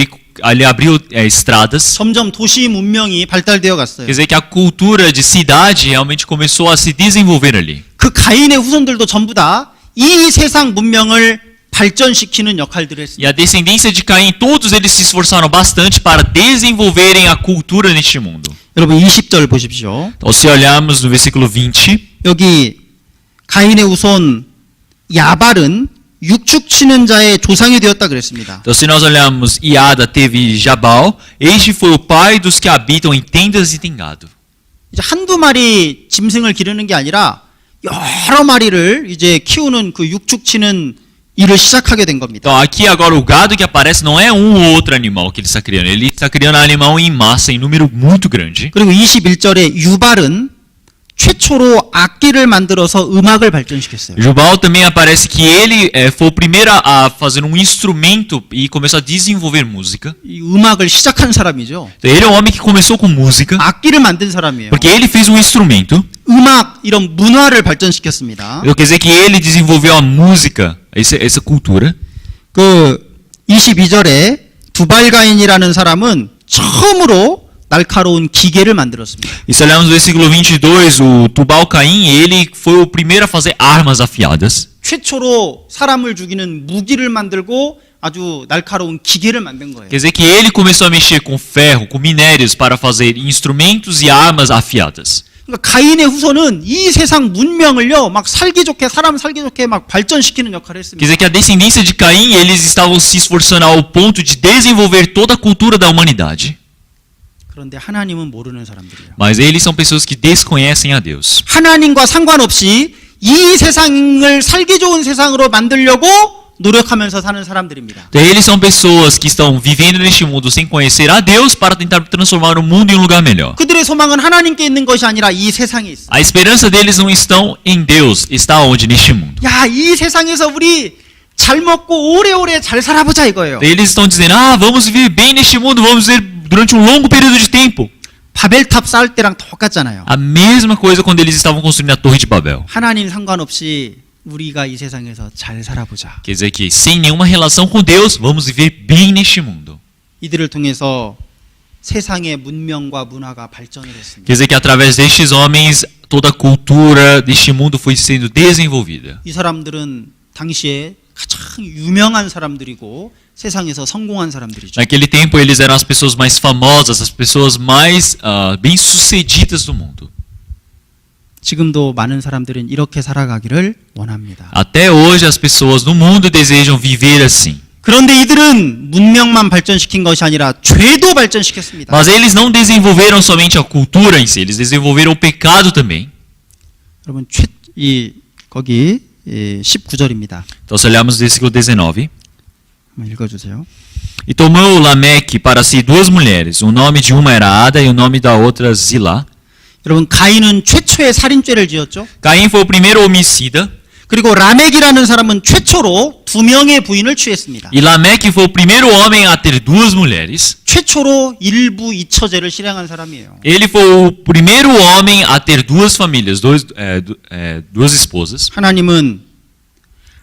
[SPEAKER 2] ele abriu estradas.
[SPEAKER 1] 점점 도시 문명이 발달되어 갔어요.
[SPEAKER 2] Quer dizer que a cultura de cidade realmente começou a se desenvolver ali.
[SPEAKER 1] 그 가인의 후손들도 전부 다 이 세상 문명을 발전시키는 역할들을
[SPEAKER 2] E
[SPEAKER 1] 했습니다.
[SPEAKER 2] a descendência de Caim, todos eles se esforçaram bastante para desenvolverem a cultura neste mundo.
[SPEAKER 1] 여러분 20절 보십시오.
[SPEAKER 2] Então, se olharmos no versículo 20,
[SPEAKER 1] 여기 가인의 후손 야발은 육축 치는 자의 조상이 되었다 그랬습니다.
[SPEAKER 2] então se nós olharmos Iada teve Jabal, este foi o pai dos que habitam em tendas e tem gado.
[SPEAKER 1] 이제 한두 마리 짐승을 기르는 게 아니라 여러 마리를 이제 키우는 그 육축 치는 일을 시작하게 된 겁니다.
[SPEAKER 2] Então aqui agora o gado que aparece não é um ou outro animal que ele está criando, ele está criando animal em massa, em número muito grande.
[SPEAKER 1] 그리고 21절에 유발은 최초로 악기를 만들어서 음악을 발전시켰어요.
[SPEAKER 2] Jubal também aparece que ele foi o primeiro a fazer um instrumento e começou a desenvolver música.
[SPEAKER 1] 이 음악을 시작한 사람이죠.
[SPEAKER 2] Então, ele é um homem que começou com música,
[SPEAKER 1] 악기를 만든 사람이에요.
[SPEAKER 2] porque ele fez um instrumento.
[SPEAKER 1] 음악 이런 문화를 발전시켰습니다.
[SPEAKER 2] Então, quer dizer que ele desenvolveu a música, essa cultura.
[SPEAKER 1] 그 22절에 두발가인이라는 사람은 처음으로 날카로운 기계를 만들었습니다.
[SPEAKER 2] E se olharmos no versículo 22, o Tubal-Caim, ele foi o primeiro a fazer armas afiadas.
[SPEAKER 1] 최초로 사람을 죽이는 무기를 만들고 아주 날카로운 기계를 만든 거예요.
[SPEAKER 2] Quer dizer que ele começou a mexer com ferro, com minérios para fazer instrumentos e armas afiadas.
[SPEAKER 1] 그러니까 가인의 후손은 이 세상 문명을요, 막 살기 좋게 사람 살기 좋게 막 발전시키는 역할을
[SPEAKER 2] Quer
[SPEAKER 1] 했습니다.
[SPEAKER 2] dizer que a descendência de Caim, eles estavam se esforçando ao ponto de desenvolver toda a cultura da humanidade.
[SPEAKER 1] 그런데 하나님은 모르는 사람들이에요.
[SPEAKER 2] Mas eles são pessoas que desconhecem a Deus.
[SPEAKER 1] 하나님과 상관없이 이 세상을 살기 좋은 세상으로 만들려고 노력하면서 사는 사람들입니다.
[SPEAKER 2] Então, eles são pessoas que estão vivendo neste mundo sem conhecer a Deus para tentar transformar o mundo em um lugar melhor.
[SPEAKER 1] 그들의 소망은 하나님께 있는 것이 아니라 이 세상에 있어.
[SPEAKER 2] A esperança deles não estão em Deus, está onde? Neste mundo.
[SPEAKER 1] 야, 이 세상에서 우리 잘 먹고 오래오래 잘 살아보자 이거예요.
[SPEAKER 2] Eles estão dizendo, vamos viver bem neste mundo, vamos viver durante um longo período de tempo.
[SPEAKER 1] 바벨탑 쌓을 때랑 똑같잖아요.
[SPEAKER 2] A mesma coisa quando eles estavam construindo a Torre de Babel.
[SPEAKER 1] 하나님 상관없이 우리가 이 세상에서 잘 살아보자.
[SPEAKER 2] Quer dizer que sem nenhuma relação com Deus, vamos viver bem neste mundo.
[SPEAKER 1] 이들을 통해서 세상의 문명과 문화가 발전을 했습니다.
[SPEAKER 2] Quer dizer que através destes homens, toda a cultura deste mundo foi sendo desenvolvida.
[SPEAKER 1] 이 사람들은 당시에 가장 유명한 사람들이고 세상에서 성공한 사람들이죠.
[SPEAKER 2] Naquele tempo, eles eram as pessoas mais famosas, as pessoas mais bem-sucedidas do mundo.
[SPEAKER 1] 지금도 많은 사람들은 이렇게 살아가기를 원합니다.
[SPEAKER 2] Até hoje as pessoas no mundo desejam viver assim.
[SPEAKER 1] 그런데 이들은 문명만 발전시킨 것이 아니라 죄도 발전시켰습니다.
[SPEAKER 2] Mas eles não desenvolveram somente a cultura em si, eles desenvolveram o pecado também.
[SPEAKER 1] 여러분 거기 19절입니다.
[SPEAKER 2] Então, se olharmos o versículo 19.
[SPEAKER 1] 한번 읽어주세요.
[SPEAKER 2] E tomou Lameque para si duas mulheres. O nome de uma era Ada e o nome da outra Zilá.
[SPEAKER 1] 여러분 가인은 최초의 살인죄를 지었죠.
[SPEAKER 2] Caim foi o primeiro homicida.
[SPEAKER 1] 그리고 라멕이라는 사람은 최초로 2명의 부인을 취했습니다.
[SPEAKER 2] E Lameque foi o primeiro homem a ter duas mulheres.
[SPEAKER 1] 최초로 일부 이처제를 실행한 사람이에요.
[SPEAKER 2] Ele foi o primeiro homem a ter duas famílias, duas esposas.
[SPEAKER 1] 하나님은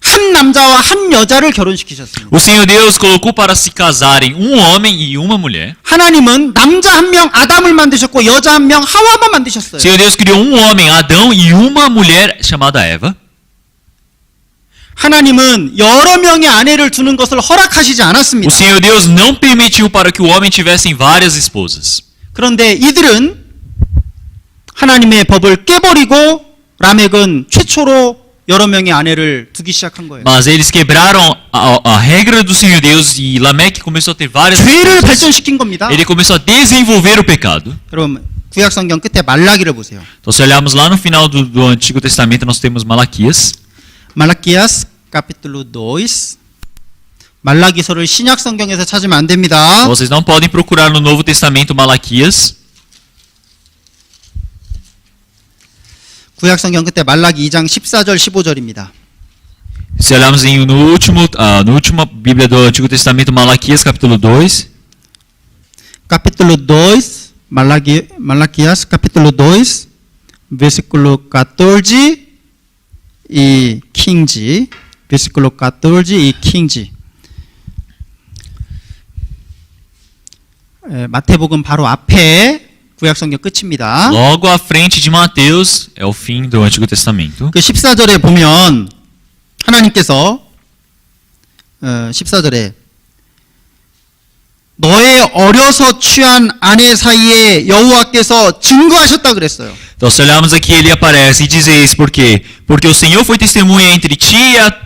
[SPEAKER 1] 한 남자와 한 여자를 결혼시키셨습니다.
[SPEAKER 2] O Senhor Deus colocou para se casarem um homem e uma mulher.
[SPEAKER 1] 하나님은 남자 한 명 아담을 만드셨고 여자 한 명 하와만
[SPEAKER 2] O
[SPEAKER 1] 만드셨어요.
[SPEAKER 2] Senhor Deus criou um homem, Adão, e uma mulher chamada Eva.
[SPEAKER 1] 하나님은 여러 명의 아내를 두는 것을 허락하시지
[SPEAKER 2] O
[SPEAKER 1] 않았습니다.
[SPEAKER 2] Senhor Deus não permitiu para que o homem tivesse várias esposas.
[SPEAKER 1] 그런데 이들은 하나님의 법을 깨버리고 라멕은 최초로 여러 명의 아내를 두기 시작한 거예요.
[SPEAKER 2] Mas eles quebraram a regra do Senhor Deus e Lameque começou a ter várias
[SPEAKER 1] 죄를
[SPEAKER 2] esposas.
[SPEAKER 1] 발전시킨 겁니다.
[SPEAKER 2] Ele começou a desenvolver o pecado.
[SPEAKER 1] 여러분 구약 성경 끝에 말라기를 보세요.
[SPEAKER 2] Então, se olharmos lá no final do Antigo Testamento, nós temos Malaquias.
[SPEAKER 1] 말라기아스 capítulo 2. 말라기서를 신약 성경에서 찾으면 안 됩니다.
[SPEAKER 2] Vocês não podem procurar no Novo Testamento Malaquias.
[SPEAKER 1] 구약 성경 끝에 말라기 2장 14절 15절입니다.
[SPEAKER 2] Se olharmos no última Bíblia do Antigo Testamento, Malaquias, capítulo 2.
[SPEAKER 1] capítulo 2, Malaquias capítulo 2, versículo 14 e 15. versículo 14 e 15. 마태복음 바로 앞에 구약 성경 끝입니다.
[SPEAKER 2] Logo à frente de Mateus é o fim do Antigo Testamento.
[SPEAKER 1] 그 14절에 보면 하나님께서 14절에 너의 어려서 취한 아내 사이에 여호와께서 증거하셨다 그랬어요.
[SPEAKER 2] Então, se olharmos aqui, ele aparece e diz isso por quê? Porque o Senhor foi testemunha entre ti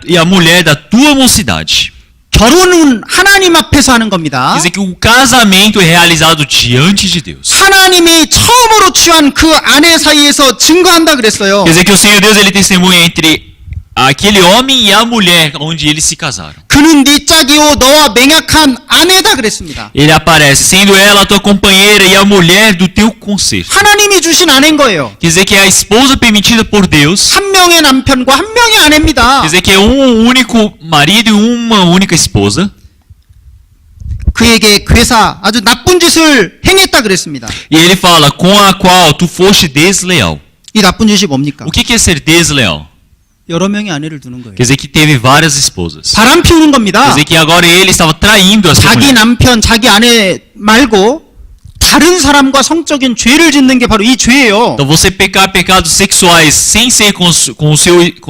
[SPEAKER 2] e a mulher da tua mocidade.
[SPEAKER 1] 결혼은 하나님 앞에서 하는 겁니다.
[SPEAKER 2] Quer dizer que o casamento é realizado diante de Deus.
[SPEAKER 1] 하나님이 처음으로 취한 그 아내 사이에서 증거한다 그랬어요.
[SPEAKER 2] Quer dizer que o Senhor Deus ele testemunha entre aquele homem e a mulher onde eles se casaram.
[SPEAKER 1] 그는 네 짝이요 너와 맹약한 아내다 그랬습니다.
[SPEAKER 2] Ele aparece, sendo ela a tua companheira e a mulher do teu conserto.
[SPEAKER 1] 하나님이 주신 아내인 거예요.
[SPEAKER 2] Quer dizer que é a esposa permitida por Deus.
[SPEAKER 1] 한 명의 남편과 한 명의 아내입니다.
[SPEAKER 2] Quer dizer que é único marido e uma única esposa.
[SPEAKER 1] 그에게 괴사 아주 나쁜 짓을 행했다 그랬습니다.
[SPEAKER 2] E ele fala, com a qual tu foste desleal.
[SPEAKER 1] 이 나쁜 짓이 뭡니까?
[SPEAKER 2] O que é ser desleal?
[SPEAKER 1] 여러 명의 아내를 두는 거예요.
[SPEAKER 2] Quer dizer que teve várias esposas.
[SPEAKER 1] 바람 피우는
[SPEAKER 2] Quer
[SPEAKER 1] 겁니다.
[SPEAKER 2] dizer que agora ele estava traindo a sua
[SPEAKER 1] 자기
[SPEAKER 2] mulher.
[SPEAKER 1] 남편, 자기 아내 말고 다른 사람과 성적인 죄를 짓는 게 바로 이 죄예요.
[SPEAKER 2] Então você pecar pecados sexuais sem ser com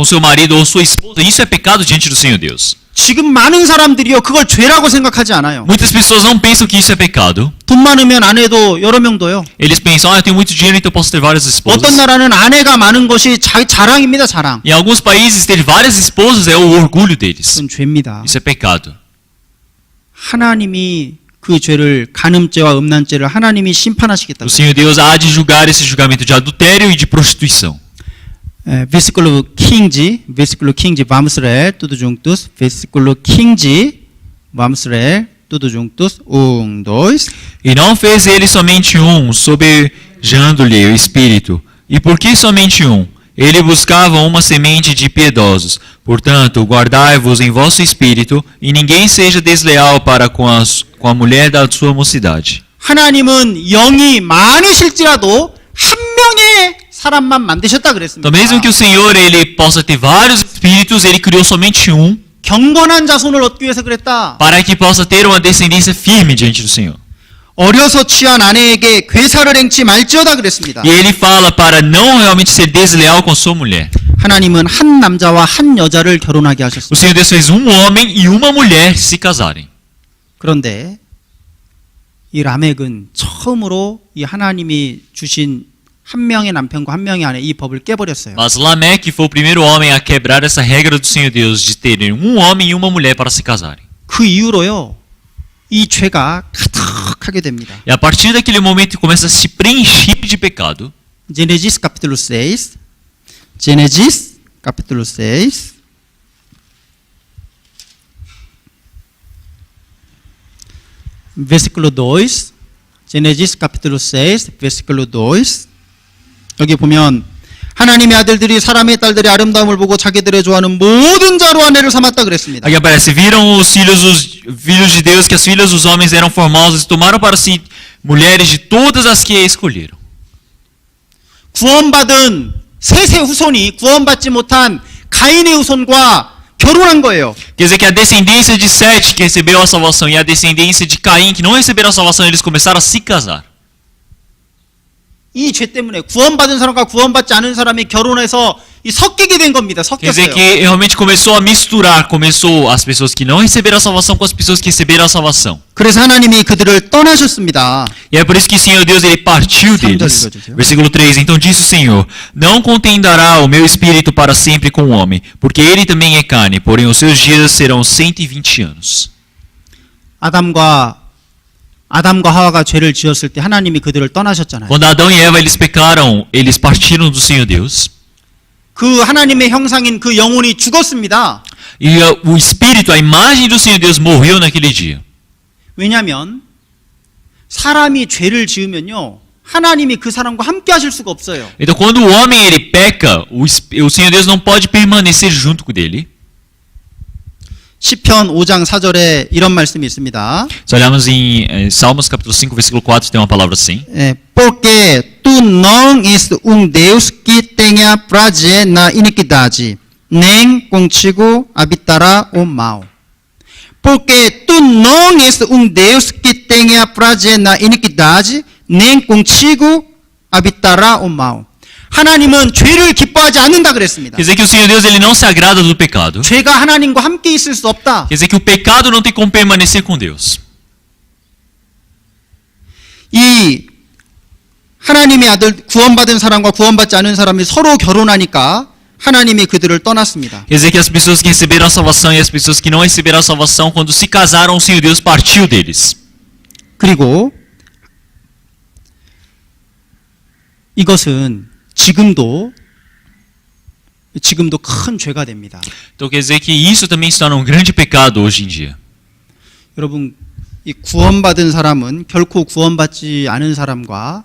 [SPEAKER 2] seu marido ou sua esposa, isso é pecado diante do Senhor Deus.
[SPEAKER 1] 지금 많은 사람들이요 그걸 죄라고 생각하지 않아요.
[SPEAKER 2] Muitas pessoas não pensam que isso é pecado.
[SPEAKER 1] 돈 많으면 아내도 여러 명 둬요.
[SPEAKER 2] Eles pensam, eu tenho muito dinheiro, então eu posso ter várias esposas.
[SPEAKER 1] 어떤 나라는 아내가 많은 것이 자랑입니다, 자랑.
[SPEAKER 2] Em alguns países, ter várias esposas é o orgulho deles.
[SPEAKER 1] 그건 죄입니다.
[SPEAKER 2] Isso é pecado.
[SPEAKER 1] 하나님이 그 죄를 간음죄와 음란죄를 하나님이 심판하시겠다.
[SPEAKER 2] O Senhor Deus há de julgar esse julgamento de adultério e de prostituição.
[SPEAKER 1] versículo 15, vamos ler tudo juntos. Versículo 15, vamos ler tudo juntos. 1, 2.
[SPEAKER 2] E não fez ele somente um, sobejando-lhe o espírito. E por que somente um? Ele buscava uma semente de piedosos. Portanto, guardai-vos em vosso espírito, e ninguém seja desleal para com a mulher da sua mocidade.
[SPEAKER 1] 하나님은 영이 많으실지라도 한 명의 사람만 만드셨다 그랬습니다.
[SPEAKER 2] Então, mesmo que o Senhor ele possa ter vários espíritos, ele criou somente um,
[SPEAKER 1] 경건한 자손을 얻기 위해서 그랬다.
[SPEAKER 2] para que possa ter uma descendência firme diante do Senhor.
[SPEAKER 1] 어려서 취한 아내에게 괴사를 행치 말지어다 그랬습니다.
[SPEAKER 2] E ele fala para não realmente ser desleal com sua mulher.
[SPEAKER 1] 하나님은 한 남자와 한 여자를 결혼하게
[SPEAKER 2] O
[SPEAKER 1] 하셨습니다.
[SPEAKER 2] Senhor Deus fez um homem e uma mulher se casarem.
[SPEAKER 1] 그런데 이 라멕은 처음으로 이 하나님이 주신 한 명의 남편과 한 명의 아내 이 법을 깨버렸어요.
[SPEAKER 2] Mas Lameque foi o primeiro homem a quebrar essa regra do Senhor Deus de terem um homem e uma mulher para se casarem.
[SPEAKER 1] 그 이후로요. 이 죄가 가득하게 됩니다.
[SPEAKER 2] E a partir daquele momento começa a se preencher de pecado.
[SPEAKER 1] Gênesis capítulo 6. Gênesis capítulo 6. versículo 2. Gênesis capítulo 6, versículo 2. 여기 보면 하나님의 아들들이 사람의 딸들의 아름다움을 보고 자기들의 좋아하는 모든 자로 아내를 삼았다 그랬습니다.
[SPEAKER 2] Aqui aparece, viram os filhos de Deus que as filhas dos homens eram formosas e tomaram para si mulheres de todas as que escolheram.
[SPEAKER 1] 구원받은 셋의 후손이 구원받지 못한 가인의 후손과 결혼한 거예요.
[SPEAKER 2] Quer dizer que a descendência de Sete que recebeu a salvação e a descendência de Caim que não receberam a salvação, eles começaram a se casar.
[SPEAKER 1] 이 죄 때문에 구원받은 사람과 구원받지 않은 사람이 결혼해서 이 섞이게 된 겁니다.
[SPEAKER 2] Quer dizer
[SPEAKER 1] 섞였어요.
[SPEAKER 2] que realmente começou a misturar, começou as pessoas que não receberam a salvação com as pessoas que receberam a salvação.
[SPEAKER 1] 그래서 하나님이 그들을 떠나셨습니다.
[SPEAKER 2] E é por isso que o Senhor Deus ele partiu deles. Versículo 3. Então disse o Senhor: Não contendará o meu espírito para sempre com o homem, porque ele também é carne, porém os seus dias serão 120 anos.
[SPEAKER 1] 아담과 하와가 죄를 지었을 때 하나님이 그들을 떠나셨잖아요.
[SPEAKER 2] Quando Adão e Eva eles pecaram, eles partiram do Senhor Deus.
[SPEAKER 1] 그 하나님의 형상인 그 영혼이 죽었습니다.
[SPEAKER 2] E o espírito, a imagem do Senhor Deus morreu naquele dia.
[SPEAKER 1] 왜냐하면 사람이 죄를 지으면요. 하나님이 그 사람과 함께 하실 수가 없어요.
[SPEAKER 2] Então quando o homem ele peca, o Senhor Deus não pode permanecer junto com ele.
[SPEAKER 1] 시편 5장 4절에 이런 말씀이 있습니다.
[SPEAKER 2] Se olharmos em Salmos capítulo 5, versículo 4, tem uma palavra assim.
[SPEAKER 1] Porque tu não és Deus que tenha prazer na iniquidade, nem contigo habitará o mal. Porque tu não és Deus que tenha prazer na iniquidade, nem contigo habitará o mal. 하나님은 죄를 기뻐하지 않는다 그랬습니다.
[SPEAKER 2] Quer dizer que o Senhor Deus ele não se agrada do pecado.
[SPEAKER 1] 죄가 하나님과 함께 있을 수 없다.
[SPEAKER 2] Quer dizer que o pecado não tem como permanecer com Deus.
[SPEAKER 1] 이 하나님의 아들 구원받은 사람과 구원받지 않은 사람이 서로 결혼하니까 하나님이 그들을 떠났습니다.
[SPEAKER 2] Quer dizer que as pessoas que receberam a salvação e as pessoas que não receberam a salvação, quando se casaram, o Senhor Deus partiu deles.
[SPEAKER 1] 그리고 이것은 지금도 큰 죄가 됩니다.
[SPEAKER 2] Então quer dizer que isso também se torna um grande pecado hoje em dia.
[SPEAKER 1] 여러분, 이 구원받은 사람은 결코 구원받지 않은 사람과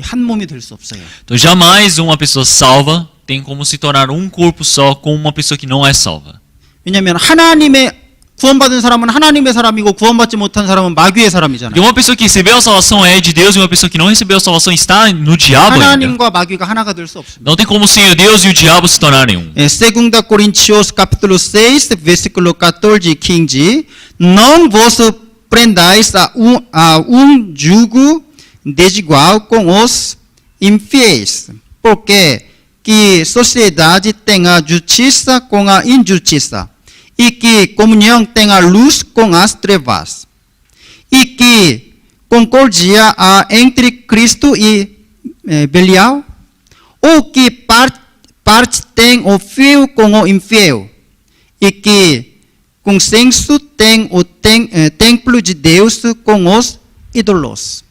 [SPEAKER 1] 한 몸이 될 수 없어요.
[SPEAKER 2] Então jamais uma pessoa salva tem como se tornar um corpo só com uma pessoa que não é salva.
[SPEAKER 1] 왜냐하면 구원받은 사람은 하나님의 사람이고 구원받지 못한 사람은 마귀의 사람이잖아요.
[SPEAKER 2] Porque uma pessoa que recebeu a salvação é de Deus e uma pessoa que não recebeu a salvação está no diabo ainda.
[SPEAKER 1] 하나님과 마귀가 하나가 될 수 없습니다.
[SPEAKER 2] Não tem como o Senhor Deus e o diabo se tornarem um.
[SPEAKER 1] Segunda Coríntios capítulo 6, versículo 14, 15. Não vos prendais a jugo desigual com os infiéis, porque que sociedade tem a justiça com a injustiça, e que comunhão tem a luz com as trevas, e que concórdia há entre Cristo e Belial, ou que parte tem o fiel com o infiel, e que consenso tem o templo de Deus com os ídolos.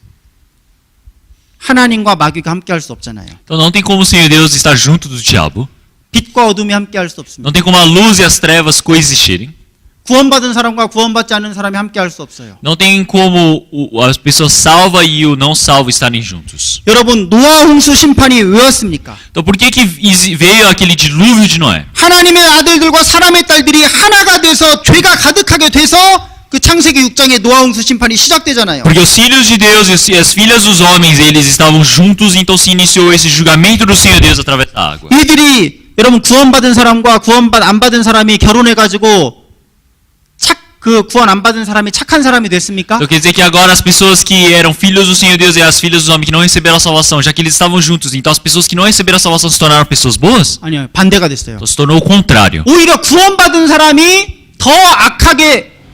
[SPEAKER 1] 하나님과 마귀가 함께 할 수 없잖아요.
[SPEAKER 2] Então não tem como o Senhor Deus estar junto do diabo.
[SPEAKER 1] 빛과 어둠이 함께 할 수 없습니다.
[SPEAKER 2] Não tem como a luz e as trevas coexistirem.
[SPEAKER 1] 구원받은 사람과 구원받지 않은 사람이 함께 할 수 없어요.
[SPEAKER 2] Não tem como a pessoa salva e o não salvo estarem juntos.
[SPEAKER 1] 여러분, 노아 홍수 심판이 왜 왔습니까?
[SPEAKER 2] Então por que veio aquele dilúvio de Noé?
[SPEAKER 1] 하나님의 아들들과 사람의 딸들이 하나가 돼서 죄가 가득하게 돼서 그 창세기 6장에 노아 홍수 심판이 시작되잖아요.
[SPEAKER 2] Porque os filhos de Deus e as filhas dos homens, eles estavam juntos, então se iniciou esse julgamento do Senhor Deus através da água.
[SPEAKER 1] 이들이 여러분 구원받은 사람과 안 받은 사람이 결혼해 가지고 구원 안 받은 사람이 착한 사람이 됐습니까?
[SPEAKER 2] Então quer dizer que agora as pessoas que eram filhos do Senhor Deus e as filhas dos homens que não receberam a salvação, já que eles estavam juntos, então as pessoas que não receberam a salvação se tornaram pessoas boas?
[SPEAKER 1] 아니요, 반대가 됐어요.
[SPEAKER 2] Então se tornou o contrário.
[SPEAKER 1] 오히려 구원받은 사람이 더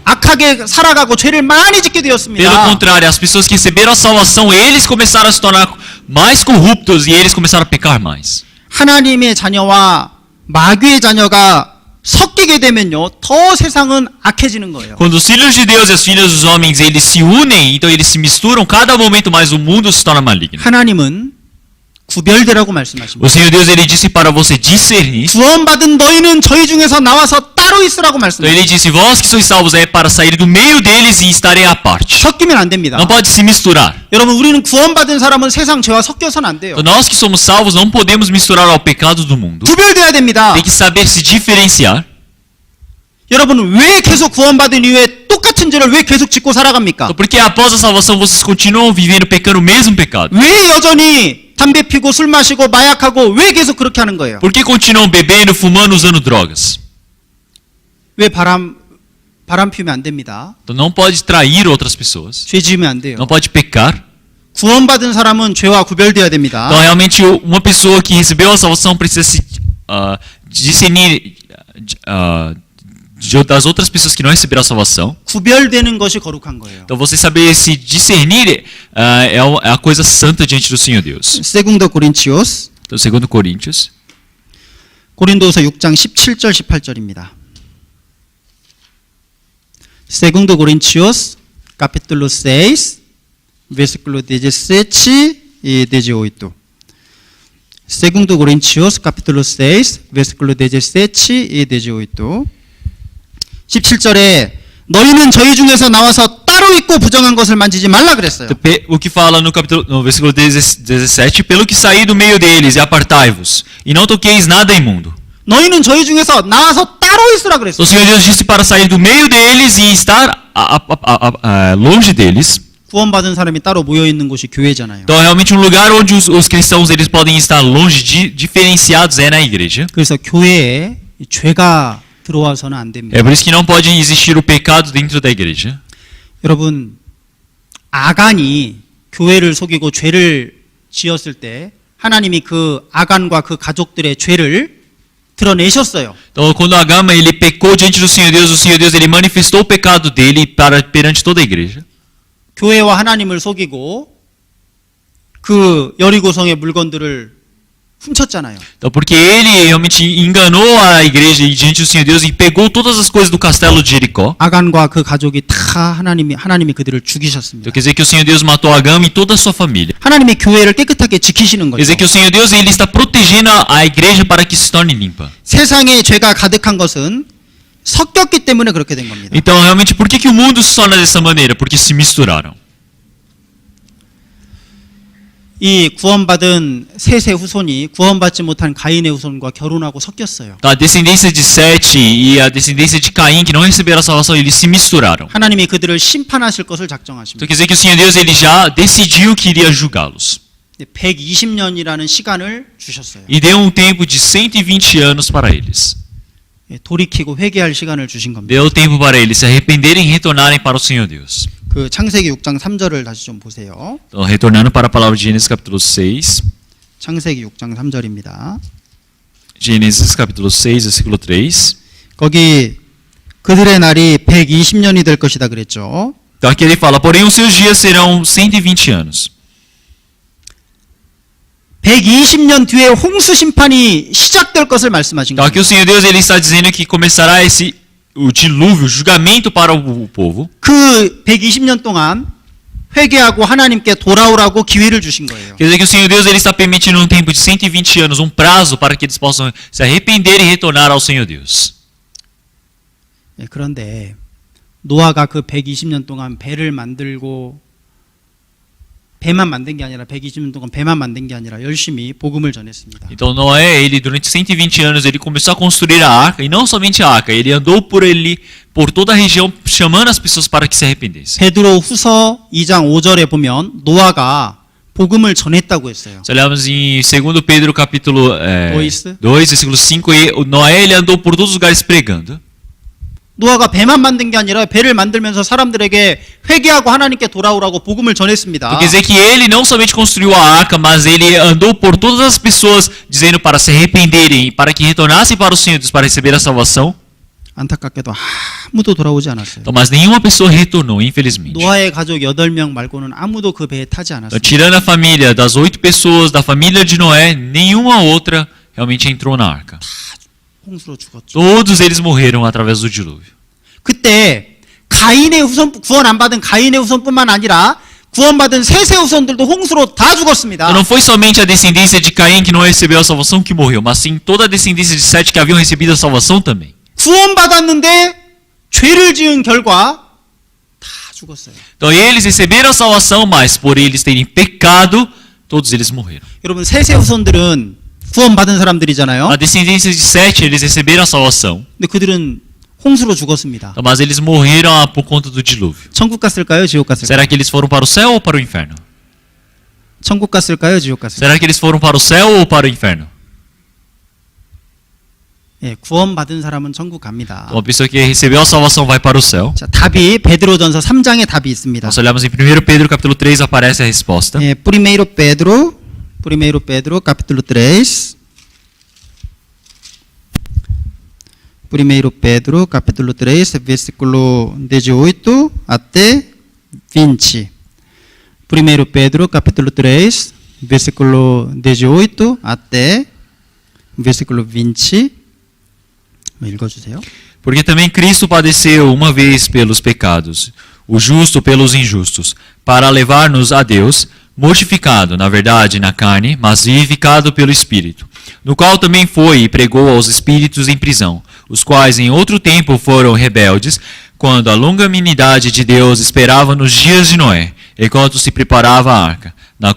[SPEAKER 1] 악하게 살아가고 죄를 많이 짓게
[SPEAKER 2] Pelo
[SPEAKER 1] 되었습니다.
[SPEAKER 2] contrário, as pessoas que receberam a salvação, eles começaram a se tornar mais corruptos e eles começaram a pecar mais.
[SPEAKER 1] 하나님의 자녀와 마귀의 자녀가 섞이게 되면요, 더 세상은 악해지는 거예요.
[SPEAKER 2] Quando os filhos de Deus e as filhas dos homens eles se unem, então eles se misturam, cada momento mais o mundo se torna maligno.
[SPEAKER 1] 하나님은 구별되라고 말씀하십니다.
[SPEAKER 2] O Senhor Deus ele disse para você discernir.
[SPEAKER 1] 구원받은 너희는 저희 중에서 나와서 따로 있으라고
[SPEAKER 2] Então
[SPEAKER 1] 말씀하십니다.
[SPEAKER 2] ele disse: vós que sois salvos é para sair do meio deles e estarem à parte.
[SPEAKER 1] 섞이면 안 됩니다.
[SPEAKER 2] Não pode se misturar.
[SPEAKER 1] 여러분, 우리는 구원받은 사람은 세상 죄와 섞여서는 안 돼요.
[SPEAKER 2] Então, nós que somos salvos não podemos misturar ao pecado do mundo.
[SPEAKER 1] 구별돼야 됩니다.
[SPEAKER 2] Tem que saber se diferenciar.
[SPEAKER 1] 여러분, 왜 계속 구원받은 이후에 똑같은 죄를 왜 계속 짓고 살아갑니까?
[SPEAKER 2] Então, porque após a salvação vocês continuam vivendo pecando o mesmo pecado?
[SPEAKER 1] 왜 여전히 담배 피고 술 마시고 마약하고 왜 계속 그렇게 하는 거예요?
[SPEAKER 2] Por que continuam bebendo, fumando, usando drogas?
[SPEAKER 1] 왜 바람 피우면 안 됩니다.
[SPEAKER 2] Então não pode trair outras pessoas.
[SPEAKER 1] 죄 지으면 안 돼요.
[SPEAKER 2] Não pode pecar.
[SPEAKER 1] 구원받은 사람은 죄와 구별돼야 됩니다.
[SPEAKER 2] Então realmente uma pessoa que recebeu a salvação precisa se discernir das outras pessoas que não receberam a salvação.
[SPEAKER 1] 구별되는 것이 거룩한 거예요.
[SPEAKER 2] Então você saber se discernir é a coisa santa diante do Senhor Deus.
[SPEAKER 1] 세궁도 고린치오스
[SPEAKER 2] Então, segundo Coríntios,
[SPEAKER 1] 고린도서 6장 17절 18절입니다. Segundo Coríntios, capítulo 6, versículo 17 e 18. Segundo Coríntios, capítulo 6, versículo 17 e 18. 17절에 너희는 저희 중에서 나와서 따로 있고 부정한 것을 만지지 말라 그랬어요.
[SPEAKER 2] o que fala no versículo 17, pelo que saí do meio deles e apartai-vos, e não toqueis nada imundo.
[SPEAKER 1] 너희는 저희 중에서 나와서 따로 있으라 그랬어요.
[SPEAKER 2] O Senhor Deus disse para sair do meio deles e estar longe deles.
[SPEAKER 1] 구원받은 사람이 따로 모여 있는 곳이 교회잖아요.
[SPEAKER 2] Então, realmente um lugar onde os cristãos eles podem estar longe, diferenciados é na igreja.
[SPEAKER 1] 그래서 교회에 죄가 들어와서는 안 됩니다.
[SPEAKER 2] É por isso que não pode existir o pecado dentro da igreja.
[SPEAKER 1] 여러분, 아간이 교회를 속이고 죄를 지었을 때 하나님이 그 아간과 그 가족들의 죄를 드러내셨어요.
[SPEAKER 2] Então, quando Agama ele pecou diante do Senhor Deus ele manifestou o pecado dele perante toda a igreja.
[SPEAKER 1] 교회와 하나님을 속이고 그 여리고성의 물건들을 훔쳤잖아요.
[SPEAKER 2] Então, porque ele realmente enganou a igreja diante do Senhor Deus e pegou todas as coisas do castelo de Jericó.
[SPEAKER 1] 아간과 그 가족이 다 하나님이 그들을 죽이셨습니다.
[SPEAKER 2] Então, quer dizer que o Senhor Deus matou Agama e toda a sua família.
[SPEAKER 1] 하나님이 교회를 깨끗하게 지키시는
[SPEAKER 2] Quer
[SPEAKER 1] 거죠.
[SPEAKER 2] dizer que o Senhor Deus ele está protegendo a igreja para que se torne limpa.
[SPEAKER 1] 세상에 죄가 가득한 것은 섞였기 때문에 그렇게 된 겁니다.
[SPEAKER 2] Então, realmente, por que o mundo se torna dessa maneira? Porque se misturaram.
[SPEAKER 1] 이 구원받은 셋의 후손이 구원받지 못한 가인의 후손과 결혼하고 섞였어요.
[SPEAKER 2] A descendência de Sete e a descendência de Caim, que não receberam a salvação, eles se misturaram.
[SPEAKER 1] 하나님이 그들을 심판하실 것을
[SPEAKER 2] Então
[SPEAKER 1] 작정하십니다.
[SPEAKER 2] quer dizer que o Senhor Deus ele já decidiu que iria julgá-los.
[SPEAKER 1] 120년이라는 시간을 주셨어요.
[SPEAKER 2] E deu um tempo de 120 anos para eles.
[SPEAKER 1] 돌이키고 회개할 시간을 주신 겁니다.
[SPEAKER 2] Deu tempo para eles se arrependerem e retornarem para o Senhor Deus.
[SPEAKER 1] 그 창세기 6장 3절을 다시 좀 보세요.
[SPEAKER 2] Então, retornando para a palavra de Gênesis capítulo 6.
[SPEAKER 1] 창세기 6장 3절입니다.
[SPEAKER 2] Gênesis capítulo 6, versículo 3.
[SPEAKER 1] 거기 그들의 날이 120년이 될 것이다 그랬죠.
[SPEAKER 2] Então aqui ele fala, porém os seus dias serão 120 anos.
[SPEAKER 1] 120년 뒤에 홍수 심판이 시작될 것을 말씀하신
[SPEAKER 2] Então aqui
[SPEAKER 1] 거예요.
[SPEAKER 2] o Senhor Deus ele está dizendo que começará o dilúvio, o julgamento para o povo.
[SPEAKER 1] 그 120년 동안 회개하고 하나님께 돌아오라고 기회를 주신 거예요.
[SPEAKER 2] Quer dizer que o Senhor Deus ele está permitindo um tempo de 120 anos, um prazo para que eles possam se arrepender e retornar ao Senhor Deus.
[SPEAKER 1] 그런데 노아가 그 120년 동안 배를 만들고 배만 만든 게 아니라 120년 동안 배만 만든 게 아니라 열심히 복음을 전했습니다.
[SPEAKER 2] Então Noé, ele durante 120 anos ele começou a construir a arca, e não somente a arca, ele andou por toda a região chamando as pessoas para que se arrependessem.
[SPEAKER 1] 베드로 후서 2장 5절에 보면 노아가 복음을 전했다고 했어요.
[SPEAKER 2] Se olharmos em 2 Pedro capítulo
[SPEAKER 1] 2,
[SPEAKER 2] 2, versículo 5, o Noé ele andou por todos os lugares pregando.
[SPEAKER 1] 노아가 배만 만든 게 아니라 배를 만들면서 사람들에게 회개하고 하나님께 돌아오라고 복음을 전했습니다.
[SPEAKER 2] Então, quer dizer que ele não somente construiu a arca, mas ele andou por todas as pessoas dizendo para se arrependerem, para que retornassem para o Senhor Deus para receber a salvação.
[SPEAKER 1] 안타깝게도 아무도 돌아오지 않았어요.
[SPEAKER 2] Então, mas nenhuma pessoa retornou, infelizmente.
[SPEAKER 1] 노아의 가족 8명 말고는 아무도 그 배에 타지
[SPEAKER 2] Então,
[SPEAKER 1] 않았어요.
[SPEAKER 2] tirando a família das 8 pessoas da família de Noé, nenhuma outra realmente entrou na arca.
[SPEAKER 1] 홍수로 죽었죠.
[SPEAKER 2] Todos eles morreram através do dilúvio.
[SPEAKER 1] 그때 가인의 후손, 구원 안 받은 가인의 후손뿐만 아니라 구원받은 셋의 후손들도 홍수로 다 죽었습니다.
[SPEAKER 2] Então, não foi somente a descendência de Caim que não recebeu a salvação que morreu, mas sim toda a descendência de Sete que haviam recebido a salvação também.
[SPEAKER 1] 구원받았는데 죄를 지은 결과 다 죽었어요.
[SPEAKER 2] Então eles receberam a salvação, mas por eles terem pecado, todos eles morreram.
[SPEAKER 1] 여러분 셋의 후손들은 구원받은 사람들이잖아요.
[SPEAKER 2] A descendência de Sete, eles receberam a salvação,
[SPEAKER 1] 근데 그들은 홍수로 죽었습니다.
[SPEAKER 2] então, mas eles morreram por conta do dilúvio.
[SPEAKER 1] 천국 갔을까요? 지옥 갔을까요?
[SPEAKER 2] Será que eles foram para o céu ou para o inferno?
[SPEAKER 1] 천국 갔을까요? 지옥 갔을까요?
[SPEAKER 2] Será que eles foram para o céu ou para o inferno?
[SPEAKER 1] 예, 구원받은 사람은 천국 갑니다.
[SPEAKER 2] Então, a pessoa que recebeu a salvação vai para o céu.
[SPEAKER 1] 자, 답이 베드로전서 3장에 답이 있습니다.
[SPEAKER 2] Nós olhamos em 1 Pedro capítulo 3, aparece a resposta.
[SPEAKER 1] 예, Primeiro Pedro capítulo 3. Primeiro Pedro capítulo 3, versículo 18 até 20. Primeiro Pedro capítulo 3, versículo 18 até versículo 20. 읽어주세요.
[SPEAKER 2] Porque também Cristo padeceu uma vez pelos pecados, o justo pelos injustos, para levar-nos a Deus, mortificado, na verdade, na carne, mas vivificado pelo Espírito, no qual também foi e pregou aos espíritos em prisão, os quais em outro tempo foram rebeldes, quando a longanimidade de Deus esperava nos dias de Noé, enquanto se preparava a arca, na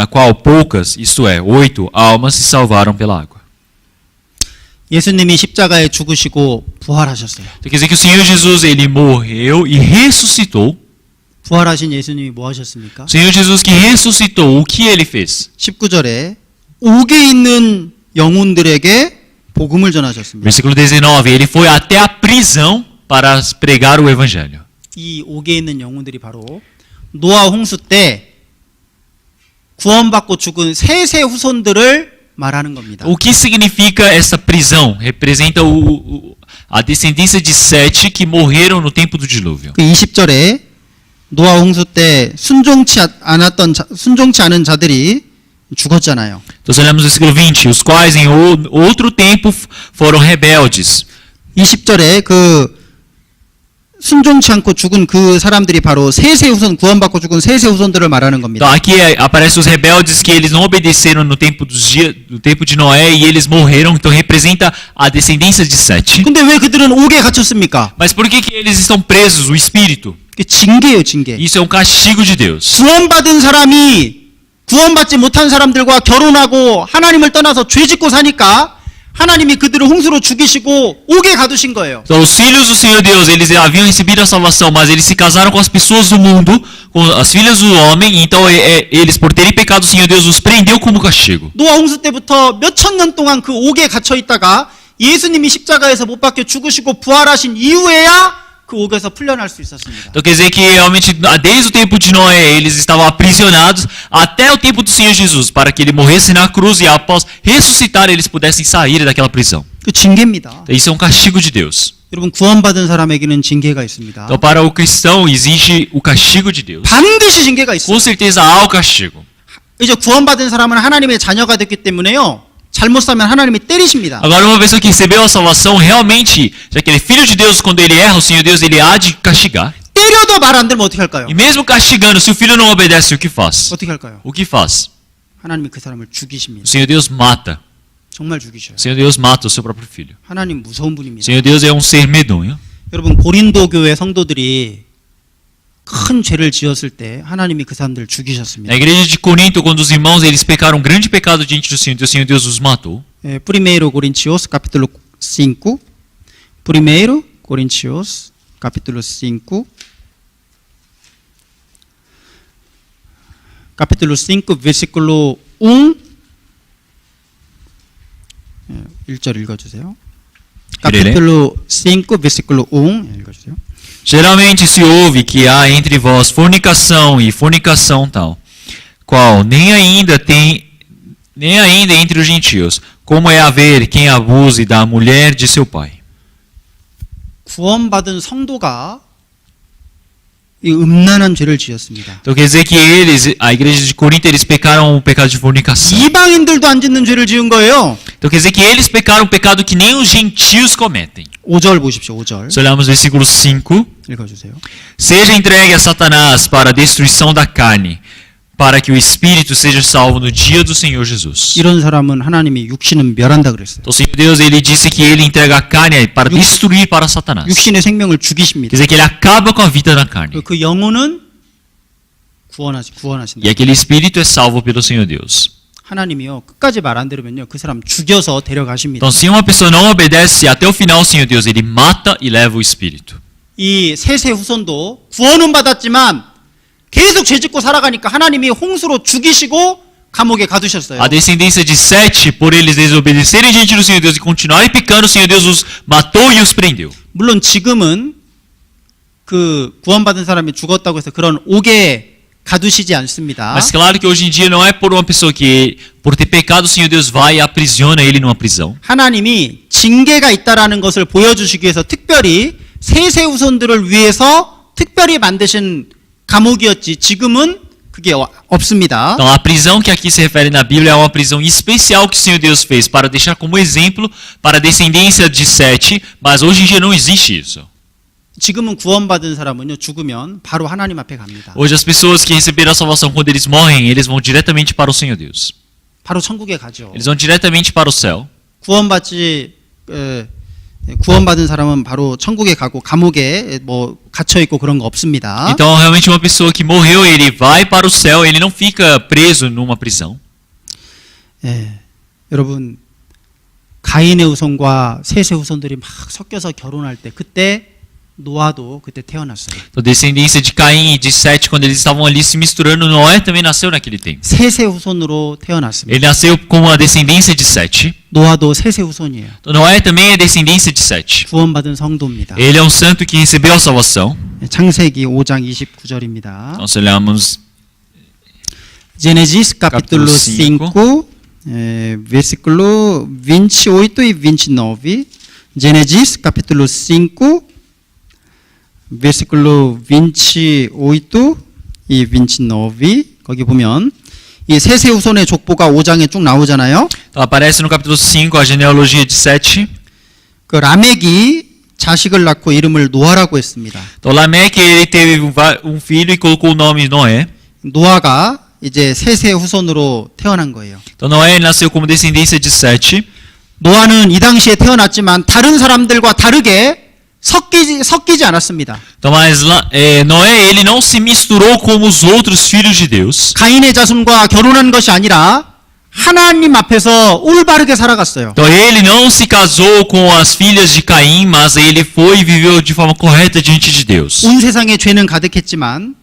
[SPEAKER 2] qual poucas, isto é, 8 almas se salvaram pela água.
[SPEAKER 1] 예수님이 십자가에 죽으시고 부활하셨어요.
[SPEAKER 2] Quer dizer que o Senhor Jesus, ele morreu e ressuscitou.
[SPEAKER 1] 부활하신 예수님이 뭐 하셨습니까?
[SPEAKER 2] O Senhor Jesus que ressuscitou, o que ele fez?
[SPEAKER 1] 19절에 옥에 있는 영혼들에게 복음을 전하셨습니다.
[SPEAKER 2] Versículo 19, ele foi até a prisão para pregar o evangelho.
[SPEAKER 1] 이 옥에 있는 영혼들이 바로 노아 홍수 때 구원받고 죽은 셋의 후손들을 말하는 겁니다.
[SPEAKER 2] O que significa essa prisão? Representa a descendência de Sete que morreram no tempo do dilúvio.
[SPEAKER 1] 그 20절에 노아 홍수 때 순종치 않은 자들이 죽었잖아요.
[SPEAKER 2] Então, olhamos o versículo 20, os quais em outro tempo foram rebeldes.
[SPEAKER 1] 20절에 그 순종치 않고 죽은 그 사람들이 바로 셋의 후손, 구원받고 죽은 셋의 후손들을 말하는 겁니다.
[SPEAKER 2] Então, aqui aparece os rebeldes que eles não obedeceram no tempo de Noé e eles morreram, então representa a descendência de Sete.
[SPEAKER 1] 근데 왜 그들은 옥에 갇혔습니까?
[SPEAKER 2] Mas por que eles estão presos, o espírito?
[SPEAKER 1] 그게 징계예요, 징계.
[SPEAKER 2] Isso é um castigo de Deus.
[SPEAKER 1] 구원받은 사람이 구원받지 못한 사람들과 결혼하고 하나님을 떠나서 죄짓고 사니까 하나님이 그들을 홍수로 죽이시고 옥에 가두신 거예요.
[SPEAKER 2] Então, os filhos do Senhor Deus, eles haviam recebido a salvação, mas eles se casaram com as pessoas do mundo, com as filhas do homem, então eles, por terem pecado, o Senhor Deus os prendeu como castigo.
[SPEAKER 1] 노아 홍수 때부터 몇천 년 동안 그 옥에 갇혀 있다가 예수님이 십자가에서 못 박혀 죽으시고 부활하신 이후에야 그 옥에서 풀려날 수 있었습니다.
[SPEAKER 2] Então quer dizer que realmente desde o tempo de Noé eles estavam aprisionados até o tempo do Senhor Jesus, para que ele morresse na cruz e após ressuscitar eles pudessem sair daquela prisão.
[SPEAKER 1] 그 징계입니다.
[SPEAKER 2] Então, isso é um castigo de Deus.
[SPEAKER 1] 여러분 구원받은 사람에게는 징계가 있습니다.
[SPEAKER 2] Então para o cristão existe o castigo de Deus.
[SPEAKER 1] 반드시 징계가 있어요.
[SPEAKER 2] Com certeza há o castigo.
[SPEAKER 1] 이제 구원받은 사람은 하나님의 자녀가 됐기 때문에요. 잘못 살면 하나님이 때리십니다.
[SPEAKER 2] Agora uma pessoa que recebeu a salvação realmente, já que ele é filho de Deus, quando ele erra, o Senhor Deus ele há de castigar.
[SPEAKER 1] 때려도 말 안 들으면 어떻게 할까요?
[SPEAKER 2] E mesmo castigando, se o filho não obedece, o que faz?
[SPEAKER 1] 어떻게 할까요?
[SPEAKER 2] O que faz?
[SPEAKER 1] 하나님이 그 사람을
[SPEAKER 2] O
[SPEAKER 1] 죽이십니다.
[SPEAKER 2] Senhor Deus mata.
[SPEAKER 1] 정말 죽이셔요.
[SPEAKER 2] O Senhor Deus mata o seu próprio filho.
[SPEAKER 1] 하나님 무서운
[SPEAKER 2] O
[SPEAKER 1] 분입니다.
[SPEAKER 2] Senhor Deus é um ser medonho.
[SPEAKER 1] 여러분 고린도 교회 성도들이 큰 죄를 지었을 때 하나님이 그 사람들을 죽이셨습니다.
[SPEAKER 2] Na igreja de Corinto, quando os irmãos eles pecaram um grande pecado diante do Senhor Deus os matou.
[SPEAKER 1] Primeiro Coríntios capítulo 5. Primeiro Coríntios capítulo 5. Capítulo 5 versículo 1. 1절 읽어주세요. Capítulo 5 versículo 1 읽어주세요.
[SPEAKER 2] Geralmente se ouve que há entre vós fornicação e fornicação tal, qual nem ainda entre os gentios, como é haver quem abuse da mulher de seu pai.
[SPEAKER 1] 구원받은 성도가 이 음란한 죄를 지었습니다.
[SPEAKER 2] Então quer dizer que eles, a igreja de Corinto, eles pecaram o pecado de fornicação.
[SPEAKER 1] 이방인들도 안 짓는 죄를 지은 거예요.
[SPEAKER 2] Então quer dizer que eles pecaram o pecado que nem os gentios cometem.
[SPEAKER 1] 5절 보십시오. 5절
[SPEAKER 2] Se olharmos o versículo 5,
[SPEAKER 1] 읽어주세요.
[SPEAKER 2] seja entregue a Satanás para a destruição da carne, para que o espírito seja salvo no dia do Senhor Jesus.
[SPEAKER 1] 이런 사람은 하나님이 육신은 멸한다 그랬어요.
[SPEAKER 2] Então o Senhor Deus, ele disse que ele entrega a carne para destruir para Satanás.
[SPEAKER 1] 육신의 생명을
[SPEAKER 2] Quer
[SPEAKER 1] 죽이십니다.
[SPEAKER 2] dizer que ele acaba com a vida da carne.
[SPEAKER 1] 그 영혼은 구원하신다.
[SPEAKER 2] E aquele espírito é salvo pelo Senhor Deus.
[SPEAKER 1] 하나님이요 끝까지 말 안 들으면요 그 사람 죽여서 데려가십니다.
[SPEAKER 2] Então se uma pessoa não obedece até o final, o Senhor Deus, ele mata e leva o espírito.
[SPEAKER 1] 이 셋의 후손도 구원은 받았지만 계속 죄짓고 살아가니까 하나님이 홍수로 죽이시고 감옥에 가두셨어요.
[SPEAKER 2] A descendência de Sete, por eles desobedecerem diante do Senhor Deus e continuarem pecando, o Senhor Deus os matou e os prendeu.
[SPEAKER 1] 물론 지금은 그 구원받은 사람이 죽었다고 해서 그런 옥에 가두시지 않습니다.
[SPEAKER 2] Mas claro que hoje em dia não é por uma pessoa que, por ter pecado, o Senhor Deus vai e aprisiona ele numa prisão.
[SPEAKER 1] 하나님이 징계가 있다라는 것을 보여주시기 위해서 특별히 셋의 후손들을 위해서 특별히 만드신 감옥이었지 지금은 그게 없습니다.
[SPEAKER 2] Então a prisão que aqui se refere na Bíblia é uma prisão especial que o Senhor Deus fez para deixar como exemplo para a descendência de Sete, mas hoje em dia não existe isso.
[SPEAKER 1] 지금은 구원받은 사람은요 죽으면 바로 하나님 앞에 갑니다.
[SPEAKER 2] Hoje as pessoas que receberam a salvação, quando eles morrem, eles vão diretamente para o Senhor Deus.
[SPEAKER 1] 바로 천국에 가죠.
[SPEAKER 2] Eles vão diretamente para o céu.
[SPEAKER 1] 구원받은 사람은 바로 천국에 가고 감옥에 뭐 갇혀 있고 그런 거 없습니다.
[SPEAKER 2] Então realmente uma pessoa que morreu, ele vai para o céu, ele não fica preso numa prisão.
[SPEAKER 1] 예, 여러분 가인의 후손과 셋의 후손들이 막 섞여서 결혼할 때 그때 노아도 그때 태어났어요.
[SPEAKER 2] A descendência de Caim e de Sete, quando eles estavam ali se misturando, Noé também nasceu naquele tempo.
[SPEAKER 1] 셋의 후손으로 태어났습니다.
[SPEAKER 2] Ele nasceu como a descendência de Sete.
[SPEAKER 1] 노아도 셋의 후손이에요.
[SPEAKER 2] Então, Noé também é descendência de Sete.
[SPEAKER 1] 구원받은 성도입니다.
[SPEAKER 2] Ele é um santo que recebeu a salvação.
[SPEAKER 1] 창세기 5장 29절입니다.
[SPEAKER 2] Então, se olharmos
[SPEAKER 1] Gênesis capítulo
[SPEAKER 2] Capítulo
[SPEAKER 1] 5, versículo 28 e 29. Gênesis capítulo 5, versículo 28 e 29. 거기 보면 이 셋의 후손의 족보가 5장에 쭉 나오잖아요.
[SPEAKER 2] Então, aparece no capítulo 5 a genealogia de Sete.
[SPEAKER 1] 그 라멕이 자식을 낳고 이름을 노아라고 했습니다.
[SPEAKER 2] Então Lameque, ele teve um filho e colocou o nome Noé.
[SPEAKER 1] 노아가 이제 셋의 후손으로 태어난 거예요.
[SPEAKER 2] Então Noé nasceu como descendência de Sete.
[SPEAKER 1] 노아는 이 당시에 태어났지만 다른 사람들과 다르게 섞이지 않았습니다.
[SPEAKER 2] Então, mas Noé, ele não se misturou como os outros filhos de Deus.
[SPEAKER 1] 가인의 자손과 결혼한 것이 아니라 하나님 앞에서 올바르게 살아갔어요.
[SPEAKER 2] Então ele não se casou com as filhas de Caim, mas ele foi e viveu de forma correta diante de Deus.
[SPEAKER 1] 온 세상에 죄는 가득했지만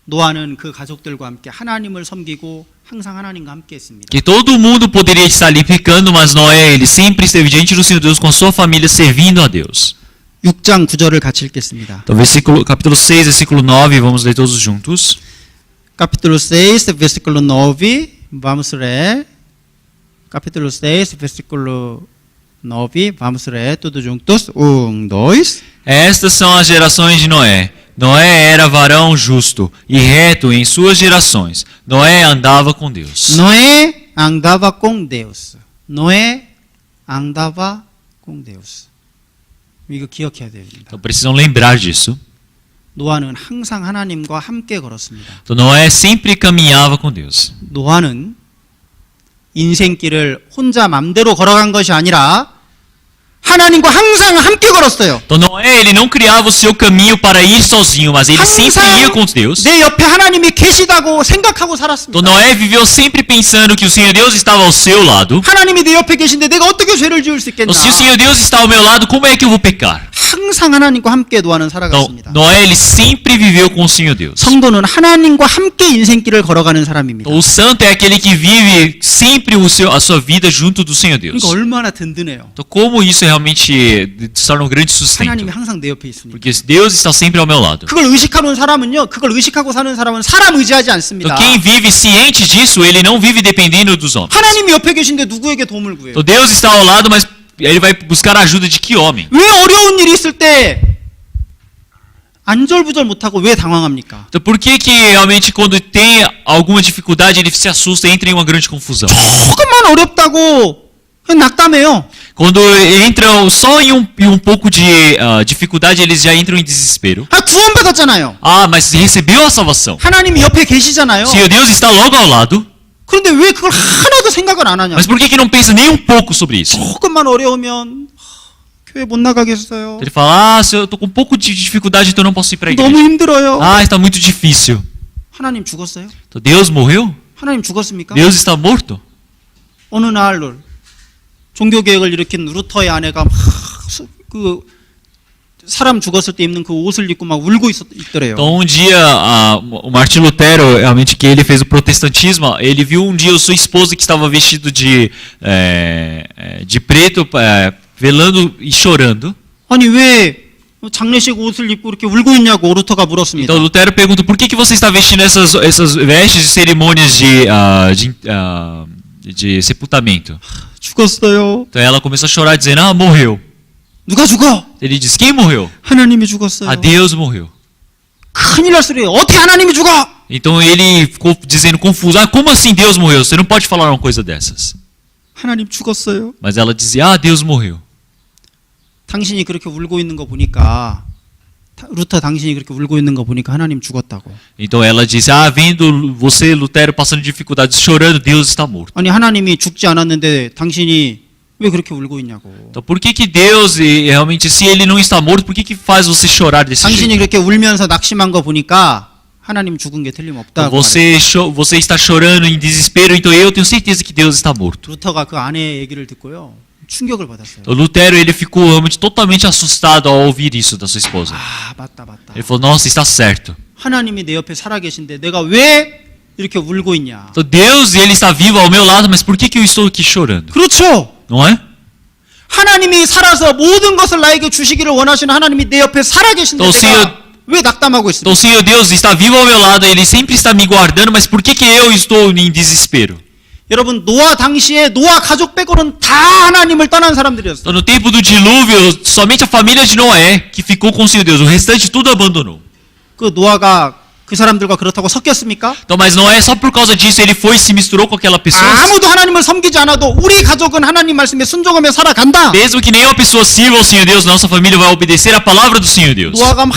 [SPEAKER 1] 노아는 그 가족들과 함께 하나님을 섬기고 항상 하나님과 함께 했습니다.
[SPEAKER 2] Que todo mundo poderia estar ali pecando, mas Noé, ele sempre esteve diante do Senhor Deus com a sua família servindo a Deus.
[SPEAKER 1] 6장 9절을 같이 읽겠습니다.
[SPEAKER 2] Então, capítulo 6, versículo 9, vamos ler todos juntos.
[SPEAKER 1] Capítulo 6, versículo 9. Vamos ler. Capítulo 6, versículo 9. Vamos ler todos juntos. 1, 2.
[SPEAKER 2] Estas são as gerações de Noé. Noé era varão justo e reto em suas gerações. Noé andava com Deus.
[SPEAKER 1] Noé andava com Deus. Noé andava com Deus. 이거 기억해야 됩니다.
[SPEAKER 2] Então precisam lembrar disso.
[SPEAKER 1] 노아는 항상 하나님과 함께 걸었습니다.
[SPEAKER 2] Então Noé sempre caminhava com Deus.
[SPEAKER 1] 노아는 인생길을 혼자 맘대로 걸어간 것이 아니라 하나님과 항상 함께 걸었어요.
[SPEAKER 2] Então Noé, ele não criava o seu caminho para ir sozinho, mas ele sempre ia com Deus.
[SPEAKER 1] 내 옆에 하나님이 계시다고 생각하고 살았습니다.
[SPEAKER 2] Então Noé viveu sempre pensando que o Senhor Deus estava ao seu lado.
[SPEAKER 1] 하나님이 내 옆에 계신데 내가 어떻게 죄를 지을 수 있겠나?
[SPEAKER 2] Então, se o Senhor Deus está ao meu lado, como é que eu vou pecar?
[SPEAKER 1] 항상 하나님과 함께 노아는
[SPEAKER 2] Então,
[SPEAKER 1] 살아갔습니다.
[SPEAKER 2] Noé, ele sempre viveu com o Senhor Deus.
[SPEAKER 1] 성도는 하나님과 함께 인생길을 걸어가는 사람입니다.
[SPEAKER 2] O santo é aquele que vive sempre a sua vida junto do Senhor Deus.
[SPEAKER 1] 그러니까 얼마나 든든해요.
[SPEAKER 2] Então, como isso realmente se torna um grande sustento?
[SPEAKER 1] 하나님이 항상 내 옆에 있으니까.
[SPEAKER 2] Porque Deus está sempre ao meu lado.
[SPEAKER 1] 그걸 의식하는 사람은요, 그걸 의식하고 사는 사람은 사람 의지하지 않습니다.
[SPEAKER 2] Então, quem vive ciente disso, ele não vive dependendo dos homens.
[SPEAKER 1] 하나님이 옆에 계신데 누구에게 도움을 구해요?
[SPEAKER 2] Então, Deus está ao lado, mas ele vai buscar a ajuda de que homem?
[SPEAKER 1] 왜 어려운 일이 있을 때 안절부절 못하고 왜 당황합니까?
[SPEAKER 2] Então por que que realmente quando tem alguma dificuldade ele se assusta e entra em uma grande confusão?
[SPEAKER 1] 조금만 어렵다고 그냥 낙담해요.
[SPEAKER 2] Quando entram só em um pouco de dificuldade eles já entram em desespero.
[SPEAKER 1] 아, 구원받았잖아요.
[SPEAKER 2] Ah, mas recebeu a salvação.
[SPEAKER 1] 하나님이 옆에 계시잖아요.
[SPEAKER 2] Senhor Deus está logo ao lado.
[SPEAKER 1] 그런데 왜 그걸 하나도 생각을 안 하냐?
[SPEAKER 2] Mas por que que não pensa nem um pouco sobre isso?
[SPEAKER 1] 조금만 어려우면 교회 못 나가겠어요.
[SPEAKER 2] Ele fala, se eu tô com um pouco de dificuldade, então eu não posso ir para a
[SPEAKER 1] 너무
[SPEAKER 2] igreja.
[SPEAKER 1] 힘들어요.
[SPEAKER 2] Ah, está muito difícil.
[SPEAKER 1] 하나님 죽었어요?
[SPEAKER 2] Então Deus morreu?
[SPEAKER 1] 하나님 죽었습니까?
[SPEAKER 2] Deus está morto?
[SPEAKER 1] 어느 날 종교개혁을 일으킨 루터의 아내가 막 그 사람 죽었을 때 입는 그 옷을 입고 막 울고 있더래요.
[SPEAKER 2] Então um dia o Martin Lutero, realmente que ele fez o protestantismo, ele viu um dia a sua esposa que estava vestido de preto, velando e chorando.
[SPEAKER 1] 아니 왜 장례식 옷을 입고 이렇게 울고 있냐고 루터가 물었습니다.
[SPEAKER 2] Então Lutero pergunta, por que você está vestindo essas vestes de cerimônias de sepultamento?
[SPEAKER 1] 죽었어요.
[SPEAKER 2] Então ela começou a chorar dizendo, ah, morreu.
[SPEAKER 1] 누가 죽어?
[SPEAKER 2] Ele diz, quem morreu?
[SPEAKER 1] 하나님이 죽었어요.
[SPEAKER 2] Ah, Deus morreu.
[SPEAKER 1] 큰일 날 소리예요. 어떻게 하나님이 죽어?
[SPEAKER 2] Então ele ficou dizendo confuso, ah, como assim Deus morreu? Você não pode falar uma coisa dessas.
[SPEAKER 1] 하나님 죽었어요.
[SPEAKER 2] Mas ela dizia, ah, Deus morreu.
[SPEAKER 1] 당신이 그렇게 울고 있는 거 보니까 루터 당신이 그렇게 울고 있는 거 보니까 하나님 죽었다고.
[SPEAKER 2] Então ela disse, ah, vendo você, Lutero, passando dificuldades, chorando, Deus está morto.
[SPEAKER 1] 아니 하나님이 죽지 않았는데 당신이 왜 그렇게 울고 있냐고.
[SPEAKER 2] Então por que Deus, realmente, se ele não está morto, por que faz você chorar desse
[SPEAKER 1] 당신이
[SPEAKER 2] jeito?
[SPEAKER 1] 그렇게 울면서 낙심한 거 보니까 하나님 죽은 게 틀림없다고.
[SPEAKER 2] Você está chorando em desespero, então eu tenho certeza que Deus está morto.
[SPEAKER 1] 루터가 그 아내의 얘기를 듣고요. 충격을 받았어요.
[SPEAKER 2] O Lutero, ele ficou realmente totalmente assustado ao ouvir isso da sua esposa.
[SPEAKER 1] 아, 맞다.
[SPEAKER 2] Ele falou, nossa, está certo.
[SPEAKER 1] 하나님이 내 옆에 살아 계신데 내가 왜 이렇게 울고 있냐.
[SPEAKER 2] Então Deus, ele está vivo ao meu lado, mas por que eu estou aqui chorando?
[SPEAKER 1] 그렇죠.
[SPEAKER 2] Não é?
[SPEAKER 1] 하나님이 살아서 모든 것을 나에게 주시기를 원하시는 하나님이 내 옆에 살아 계신데
[SPEAKER 2] 또
[SPEAKER 1] 내가 왜 낙담하고 있습니까?
[SPEAKER 2] Então, Senhor Deus está vivo ao meu lado, ele sempre está me guardando, mas por que eu estou em desespero?
[SPEAKER 1] 여러분 노아 당시에 노아 가족 빼고는 다 하나님을 떠난 사람들이었어요.
[SPEAKER 2] Então, no tempo do dilúvio, somente a família de Noé que ficou com o Senhor Deus, o restante tudo abandonou.
[SPEAKER 1] 그 노아가 그 사람들과 그렇다고 섞였습니까?
[SPEAKER 2] Então, mas Noé, só por causa disso, ele foi e se misturou com aquela pessoa.
[SPEAKER 1] 아무도 하나님을 섬기지 않아도 우리 가족은 하나님 말씀에 순종하며 살아간다.
[SPEAKER 2] Mesmo que nenhuma pessoa sirva ao Senhor Deus, nossa família vai obedecer a palavra do Senhor Deus.
[SPEAKER 1] 노아가 막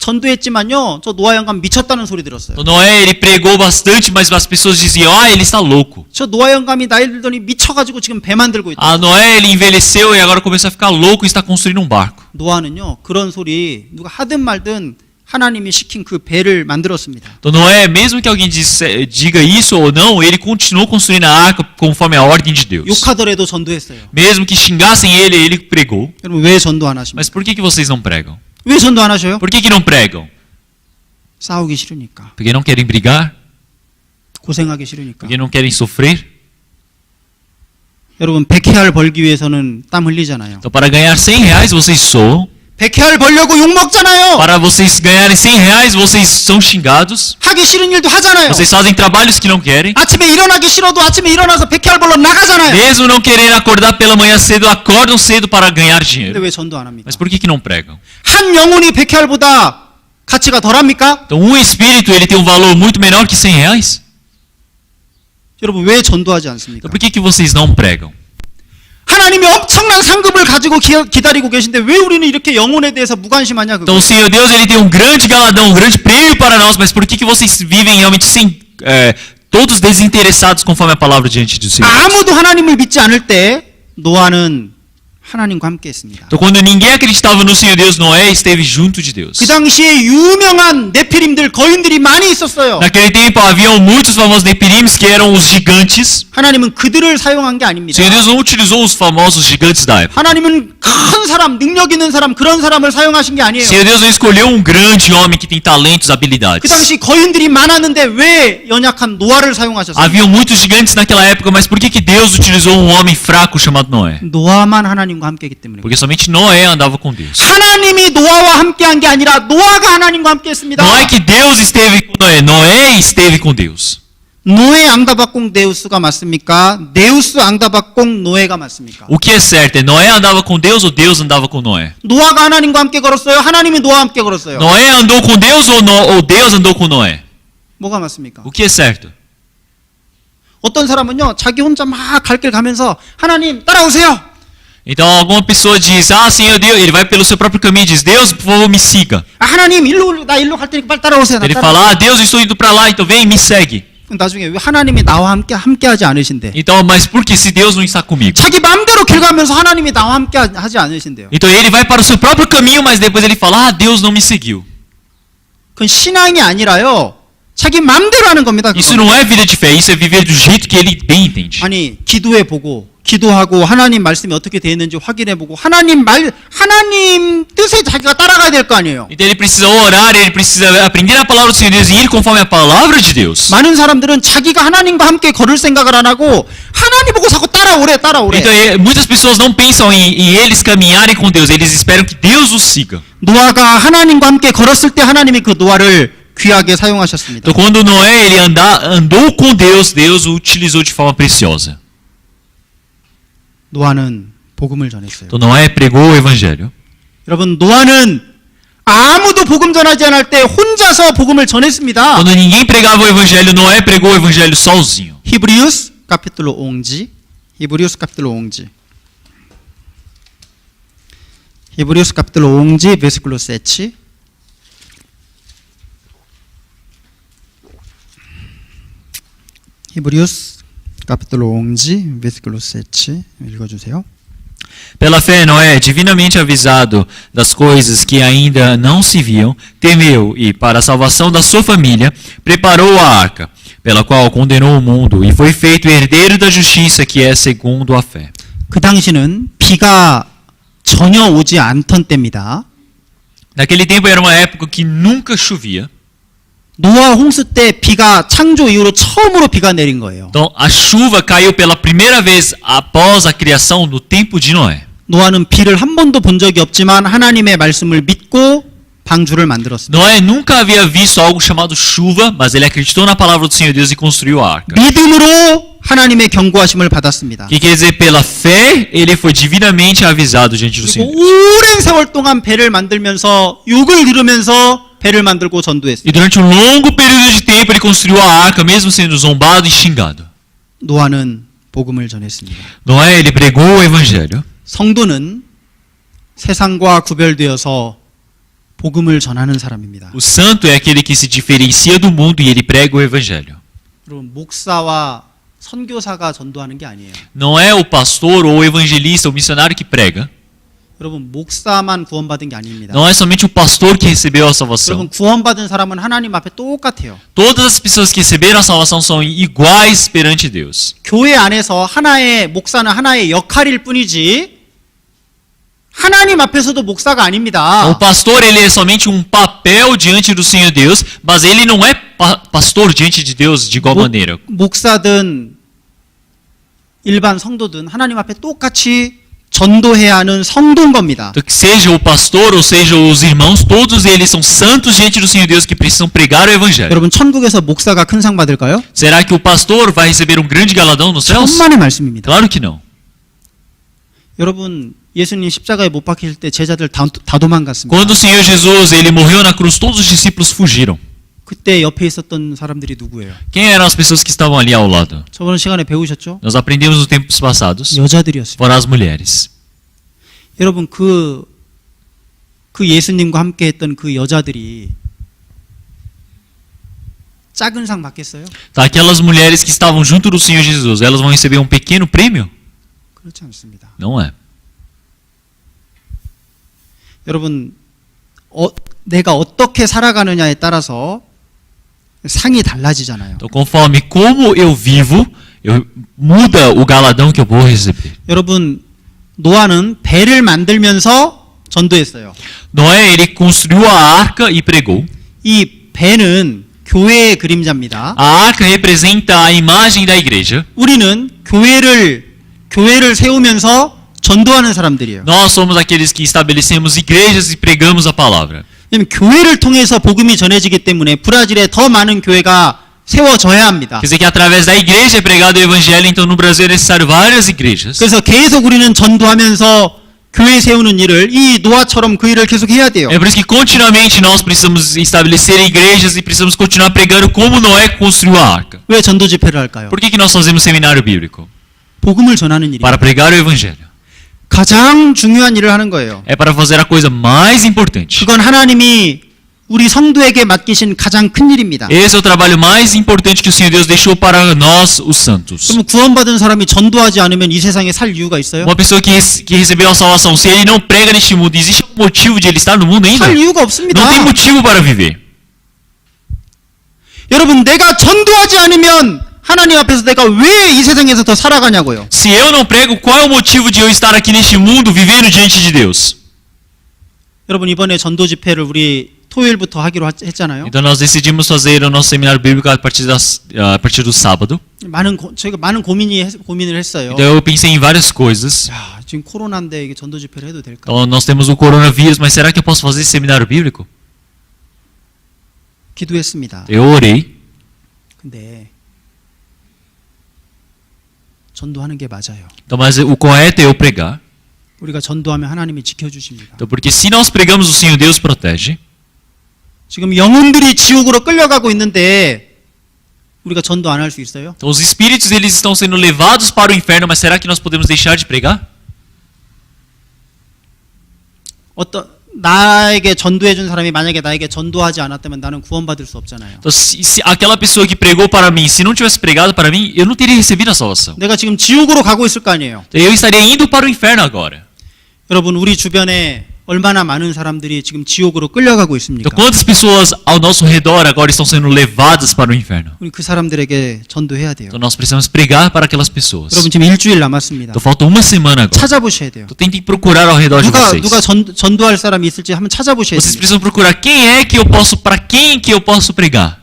[SPEAKER 1] 전도했지만요, 저 노아 영감 미쳤다는 소리 들었어요.
[SPEAKER 2] Então, Noé, ele pregou bastante, mas as pessoas diziam, ah, ele está louco.
[SPEAKER 1] 저 노아 영감이 나이 들더니 미쳐가지고 지금 배 만들고 있다.
[SPEAKER 2] Ah, Noé, ele envelheceu e agora começou a ficar louco e está construindo um barco.
[SPEAKER 1] 노아는요, 그런 소리 누가 하든 말든 하나님이 시킨 그 배를 만들었습니다.
[SPEAKER 2] Então Noé, mesmo que alguém diga isso ou não, ele continuou construindo a arca conforme a ordem de Deus.
[SPEAKER 1] 욕하더라도 전도했어요.
[SPEAKER 2] Mesmo que xingassem ele, ele pregou.
[SPEAKER 1] 여러분 왜 전도 안 하십니까?
[SPEAKER 2] Mas por que vocês não pregam?
[SPEAKER 1] 왜 전도 안 하셔요?
[SPEAKER 2] Por que não pregam?
[SPEAKER 1] 싸우기 싫으니까.
[SPEAKER 2] Porque não querem brigar?
[SPEAKER 1] 고생하기 싫으니까.
[SPEAKER 2] Porque não querem sofrer?
[SPEAKER 1] 여러분 100해알 벌기 위해서는 땀 흘리잖아요.
[SPEAKER 2] Então para ganhar R$100 vocês soam.
[SPEAKER 1] 100해알 벌려고 욕 먹잖아요.
[SPEAKER 2] Para vocês ganharem R$100 vocês são xingados.
[SPEAKER 1] 하기 싫은 일도 하잖아요.
[SPEAKER 2] Vocês fazem trabalhos que não querem.
[SPEAKER 1] 아침에 일어나기 싫어도 아침에 일어나서 100해알 벌러 나가잖아요.
[SPEAKER 2] Mesmo não querendo acordar pela manhã cedo, acordam cedo para ganhar
[SPEAKER 1] 근데
[SPEAKER 2] dinheiro.
[SPEAKER 1] 왜 전도 안 합니까?
[SPEAKER 2] Mas por que não pregam?
[SPEAKER 1] 한 영혼이 100해알보다 가치가 덜합니까?
[SPEAKER 2] Então um espírito ele tem um valor muito menor que R$100.
[SPEAKER 1] 여러분 왜 전도하지 않습니까?
[SPEAKER 2] Então por que vocês não pregam?
[SPEAKER 1] 하나님이 엄청난 상급을 가지고 기다리고 계신데 왜 우리는 이렇게 영혼에 대해서 무관심하냐
[SPEAKER 2] Então
[SPEAKER 1] 그거.
[SPEAKER 2] o Senhor Deus ele tem um grande galardão, um grande prêmio para nós, mas por que vocês vivem realmente sem todos desinteressados conforme a palavra diante do Senhor?
[SPEAKER 1] 아무도 하나님을 믿지 않을 때 노아는 하나님과 함께 했습니다.
[SPEAKER 2] Então quando ninguém acreditava no Senhor Deus, Noé esteve junto de Deus.
[SPEAKER 1] 그 당시에 유명한 네피림들 거인들이 많이 있었어요.
[SPEAKER 2] Naquele tempo haviam muitos famosos Nepirims que eram os gigantes.
[SPEAKER 1] 하나님은 그들을 사용한 게
[SPEAKER 2] O
[SPEAKER 1] 아닙니다.
[SPEAKER 2] Senhor Deus não utilizou os famosos gigantes da época.
[SPEAKER 1] 하나님은 큰 사람, 능력 있는 사람, 그런 사람을 사용하신 게
[SPEAKER 2] O
[SPEAKER 1] 아니에요.
[SPEAKER 2] Senhor Deus não escolheu um grande homem que tem talentos,
[SPEAKER 1] 그
[SPEAKER 2] habilidades.
[SPEAKER 1] 당시 거인들이 많았는데 왜 연약한 노아를 사용하셨어요?
[SPEAKER 2] Haviam muitos gigantes naquela época, mas por que Deus utilizou um homem fraco chamado Noé?
[SPEAKER 1] 노아만 하나님과 함께했기 때문에.
[SPEAKER 2] Porque somente Noé andava com Deus.
[SPEAKER 1] 하나님이 노아와 함께한 게 아니라 노아가 하나님과 함께했습니다.
[SPEAKER 2] Não é que Deus esteve com Noé, Noé esteve com Deus.
[SPEAKER 1] 노에 앙다바 꽁 데우스가 맞습니까? 데우스 앙다바 꽁 노에가 맞습니까?
[SPEAKER 2] O que é certo? É Noé andava com Deus ou Deus andava com Noé?
[SPEAKER 1] 노아가 하나님과 함께 걸었어요? 하나님이 노아와 함께 걸었어요?
[SPEAKER 2] Noé andou com Deus ou Deus andou com Noé?
[SPEAKER 1] 뭐가 맞습니까?
[SPEAKER 2] O que é certo?
[SPEAKER 1] 어떤 사람은요, 자기 혼자 막 갈 길 가면서 하나님 따라오세요.
[SPEAKER 2] Então alguma pessoa diz, Senhor Deus, ele vai pelo seu próprio caminho e diz, Deus, por favor, me siga.
[SPEAKER 1] 하나님 나 일로 갈 테니까 빨리 따라오세요. 나
[SPEAKER 2] Ele
[SPEAKER 1] 따라오세요.
[SPEAKER 2] fala, Deus, eu estou indo para lá, então vem e me segue.
[SPEAKER 1] 나중에 왜 하나님이 나와 함께하지 않으신대?
[SPEAKER 2] Então, mas por que se Deus não está comigo?
[SPEAKER 1] 자기 마음대로 길 가면서 하나님이 나와 함께하지 않으신대요.
[SPEAKER 2] Então ele vai para o seu próprio caminho, mas depois ele fala, Deus não me seguiu.
[SPEAKER 1] 그건 신앙이 아니라요. 자기 마음대로 하는 겁니다.
[SPEAKER 2] Isso
[SPEAKER 1] 그건.
[SPEAKER 2] não é vida de fé, isso é viver do jeito que ele bem entende.
[SPEAKER 1] 아니 기도하고 하나님 말씀이 어떻게 되어 있는지 확인해보고 하나님 뜻에 자기가 따라가야 될 거 아니에요.
[SPEAKER 2] Então ele precisa orar, ele precisa aprender a palavra do Senhor Deus e ir conforme a palavra de Deus.
[SPEAKER 1] 많은 사람들은 자기가 하나님과 함께 걸을 생각을 안 하고 하나님 보고 자꾸 따라오래.
[SPEAKER 2] Então muitas pessoas não pensam em eles caminharem com Deus, eles esperam que Deus os siga.
[SPEAKER 1] 노아가 하나님과 함께 걸었을 때 하나님이 그 노아를 귀하게 사용하셨습니다.
[SPEAKER 2] Então quando Noé ele andou com Deus, Deus o utilizou de forma preciosa.
[SPEAKER 1] 노아는 복음을 전했어요.
[SPEAKER 2] Então Noé pregou o evangelho.
[SPEAKER 1] 여러분 노아는 아무도 복음 전하지 않을 때 혼자서 복음을 전했습니다.
[SPEAKER 2] Quando ninguém pregava o evangelho, Noé pregou o evangelho sozinho.
[SPEAKER 1] 히브리우스 카피툴로 11. 히브리우스 카피툴로 11. 히브리우스 카피툴로 11 베스클로 7. Hebreus capítulo 11, versículo 7. 읽어주세요.
[SPEAKER 2] Pela fé, Noé, divinamente avisado das coisas que ainda não se viam, temeu e, para a salvação da sua família, preparou a arca, pela qual condenou o mundo e foi feito herdeiro da justiça que é segundo a fé.
[SPEAKER 1] 그 당시는 비가 전혀 오지 않던 때입니다.
[SPEAKER 2] Naquele tempo era uma época que nunca chovia.
[SPEAKER 1] 노아 홍수 때 비가 창조 이후로 처음으로 비가 내린 거예요.
[SPEAKER 2] Então a chuva caiu pela primeira vez após a criação no tempo de Noé.
[SPEAKER 1] 노아는 비를 한 번도 본 적이 없지만 하나님의 말씀을 믿고 방주를 만들었습니다.
[SPEAKER 2] Noé nunca havia visto algo chamado chuva, mas ele acreditou na palavra do Senhor Deus e construiu a arca.
[SPEAKER 1] 믿음으로 하나님의 경고하심을 받았습니다.
[SPEAKER 2] Que quer dizer, pela fé, ele foi divinamente avisado diante do Senhor.
[SPEAKER 1] 오랜 세월 동안 배를 만들면서 욕을 들으면서 배를 만들고 전도했어요.
[SPEAKER 2] E durante um longo período de tempo ele construiu a arca, mesmo sendo zombado e xingado.
[SPEAKER 1] 노아는 복음을 전했습니다.
[SPEAKER 2] Noé, ele pregou o evangelho.
[SPEAKER 1] 성도는 세상과 구별되어서 복음을 전하는 사람입니다.
[SPEAKER 2] O santo é aquele que se diferencia do mundo e ele prega o evangelho.
[SPEAKER 1] 여러분 목사와 선교사가 전도하는 게 아니에요.
[SPEAKER 2] Não é o pastor ou o evangelista, o missionário que prega.
[SPEAKER 1] 여러분 목사만 구원받은 게 아닙니다.
[SPEAKER 2] Não é somente o pastor que recebeu a salvação.
[SPEAKER 1] 여러분 구원받은 사람은 하나님 앞에 똑같아요.
[SPEAKER 2] Todas as pessoas que receberam a salvação são iguais perante Deus.
[SPEAKER 1] 교회 안에서 하나의 목사는 하나의 역할일 뿐이지 하나님 앞에서도 목사가 아닙니다.
[SPEAKER 2] O pastor ele é somente um papel diante do Senhor Deus, mas ele não é pastor diante de Deus de igual maneira.
[SPEAKER 1] 목사든 일반 성도든 하나님 앞에 똑같이 전도해야 하는 성도인 겁니다.
[SPEAKER 2] Então, que seja o pastor ou seja os irmãos, todos eles são santos diante do Senhor Deus que precisam pregar o evangelho.
[SPEAKER 1] 여러분 천국에서 목사가 큰 상 받을까요?
[SPEAKER 2] Será que o pastor vai receber um grande galadão nos céus?
[SPEAKER 1] 천만의 말씀입니다.
[SPEAKER 2] Claro que não.
[SPEAKER 1] 여러분 예수님 십자가에 못 박힐 때 제자들 다 도망갔습니다.
[SPEAKER 2] Quando o Senhor Jesus ele morreu na cruz, todos os discípulos fugiram.
[SPEAKER 1] 그때 옆에 있었던 사람들이 누구예요?
[SPEAKER 2] Quem eram as pessoas que estavam ali ao lado?
[SPEAKER 1] 저번 시간에 배우셨죠?
[SPEAKER 2] Nós aprendemos nos tempos passados.
[SPEAKER 1] 여자들이었습니다.
[SPEAKER 2] Foram as mulheres.
[SPEAKER 1] 여러분 그 예수님과 함께 했던 그 여자들이 작은 상 받겠어요?
[SPEAKER 2] Tá, aquelas mulheres que estavam junto do Senhor Jesus, elas vão receber um pequeno prêmio?
[SPEAKER 1] 그렇지 않습니다.
[SPEAKER 2] Não é.
[SPEAKER 1] 여러분 내가 어떻게 살아가느냐에 따라서 상이 달라지잖아요.
[SPEAKER 2] Então, conforme como eu vivo, muda o galadão que eu vou receber.
[SPEAKER 1] 여러분 노아는 배를 만들면서 전도했어요.
[SPEAKER 2] Noé ele construiu a arca e pregou.
[SPEAKER 1] 이 배는 교회의 그림자입니다.
[SPEAKER 2] A arca representa a imagem da igreja.
[SPEAKER 1] 우리는 교회를 세우면서 전도하는 사람들이에요.
[SPEAKER 2] Nós somos aqueles que estabelecemos igrejas e pregamos a palavra.
[SPEAKER 1] 왜냐면 교회를 통해서 복음이 전해지기 때문에 브라질에 더 많은 교회가 세워져야 합니다.
[SPEAKER 2] Quer dizer que através da igreja é pregado o evangelho, então no Brasil é necessário várias igrejas.
[SPEAKER 1] 그래서 계속 우리는 전도하면서 교회 세우는 일을 이 노아처럼 그 일을 계속 해야 돼요.
[SPEAKER 2] É por isso que continuamente nós precisamos estabelecer igrejas e precisamos continuar pregando como Noé construiu a arca.
[SPEAKER 1] 왜 전도 집회를 할까요?
[SPEAKER 2] Por que nós fazemos seminário bíblico?
[SPEAKER 1] 복음을 전하는 일이에요.
[SPEAKER 2] Para pregar o evangelho.
[SPEAKER 1] 가장 중요한 일을 하는 거예요.
[SPEAKER 2] É para fazer a coisa mais importante.
[SPEAKER 1] 그건 하나님이 우리 성도에게 맡기신 가장 큰 일입니다.
[SPEAKER 2] Esse é o trabalho mais importante que o Senhor Deus deixou para nós, os santos.
[SPEAKER 1] 그럼 구원받은 사람이 전도하지 않으면 이 세상에 살 이유가 있어요?
[SPEAKER 2] Uma pessoa que recebeu a salvação, se ele não prega neste mundo, existe algum motivo de ele estar no mundo ainda?
[SPEAKER 1] 살 이유가 없습니다.
[SPEAKER 2] Não tem motivo para viver.
[SPEAKER 1] 여러분, 내가 전도하지 않으면 하나님 앞에서 내가 왜 이 세상에서 더 살아가냐고요.
[SPEAKER 2] Se eu não prego, qual é o motivo de eu estar aqui neste mundo vivendo diante de Deus?
[SPEAKER 1] 여러분, 이번에 전도 집회를 우리 토요일부터 하기로 했잖아요.
[SPEAKER 2] Então nós decidimos fazer o nosso seminário bíblico a partir do sábado.
[SPEAKER 1] 저희가 많은 고민을 했어요.
[SPEAKER 2] Então eu pensei em várias coisas.
[SPEAKER 1] 야, 지금 코로나인데 이게 전도 집회를 해도 될까?
[SPEAKER 2] Então nós temos o coronavírus, mas será que eu posso fazer esse seminário bíblico?
[SPEAKER 1] 기도했습니다.
[SPEAKER 2] Eu orei.
[SPEAKER 1] 근데 전도하는 게 맞아요.
[SPEAKER 2] Então, mas o correto é eu pregar.
[SPEAKER 1] 우리가 전도하면 하나님이 지켜주십니다.
[SPEAKER 2] Então, porque se nós pregamos, o Senhor Deus protege.
[SPEAKER 1] 지금 영혼들이 지옥으로 끌려가고 있는데 우리가 전도 안 할 수 있어요?
[SPEAKER 2] Então, os espíritos eles estão sendo levados para o inferno, mas será que nós podemos deixar de pregar?
[SPEAKER 1] 나에게 전도해 준 사람이 만약에 나에게 전도하지 않았다면 나는 구원받을 수 없잖아요.
[SPEAKER 2] Então, se aquela pessoa que pregou para mim, se não tivesse pregado para mim, eu não teria recebido a salvação.
[SPEAKER 1] 내가 지금 지옥으로 가고 있을 거 아니에요.
[SPEAKER 2] Então, eu estaria indo para o inferno agora.
[SPEAKER 1] 여러분, 우리 주변에 얼마나 많은 사람들이 지금 지옥으로 끌려가고 있습니까?
[SPEAKER 2] Então, quantas pessoas ao nosso redor agora estão sendo levadas para o inferno?
[SPEAKER 1] 우리 그 사람들에게 전도해야 돼요.
[SPEAKER 2] Então, nós precisamos pregar para aquelas pessoas.
[SPEAKER 1] 여러분, 지금 일주일 남았습니다.
[SPEAKER 2] Então, falta uma semana agora.
[SPEAKER 1] 찾아보셔야 돼요.
[SPEAKER 2] Então, tentem procurar ao redor de vocês.
[SPEAKER 1] 누가 전도할 사람이 있을지 한번 찾아보셔야
[SPEAKER 2] Vocês
[SPEAKER 1] 돼요.
[SPEAKER 2] precisam procurar para quem que eu posso pregar.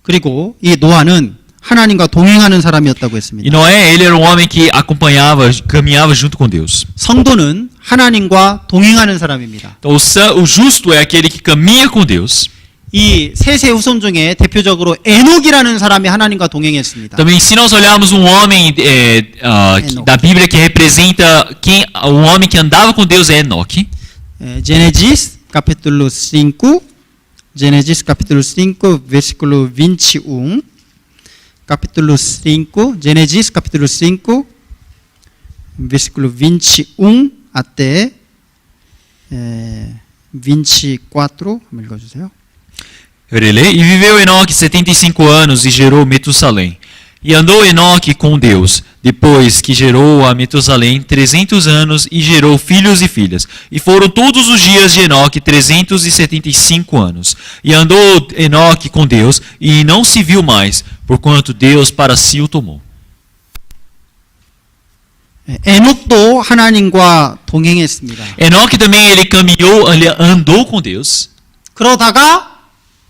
[SPEAKER 1] 그리고 이 노아는 하나님과 동행하는 사람이었다고
[SPEAKER 2] E
[SPEAKER 1] 했습니다.
[SPEAKER 2] Noé, ele era um homem que acompanhava, caminhava junto com Deus.
[SPEAKER 1] 성도는 하나님과 동행하는 사람입니다.
[SPEAKER 2] Então, o justo é aquele que caminha com Deus.
[SPEAKER 1] 이 셋의 후손 중에 대표적으로 에녹이라는 사람이 하나님과 동행했습니다.
[SPEAKER 2] Também, se nós olharmos um homem da Bíblia que representa um homem que andava com Deus é Enoque.
[SPEAKER 1] Gênesis capítulo 5, Gênesis capítulo 5, versículo 21. Capítulo 5, Gênesis capítulo 5, versículo 21 até 24. Vamos 읽어주세요.
[SPEAKER 2] Eu irei ler. E viveu Enoque 75 anos e gerou Metusalém. E andou Enoque com Deus, depois que gerou a Metusalém 300 anos e gerou filhos e filhas. E foram todos os dias de Enoque 375 anos. E andou Enoque com Deus e não se viu mais, porquanto Deus para si o tomou.
[SPEAKER 1] 에녹도 하나님과 동행했습니다.
[SPEAKER 2] Enoque também ele caminhou, ele andou com Deus.
[SPEAKER 1] 그러다가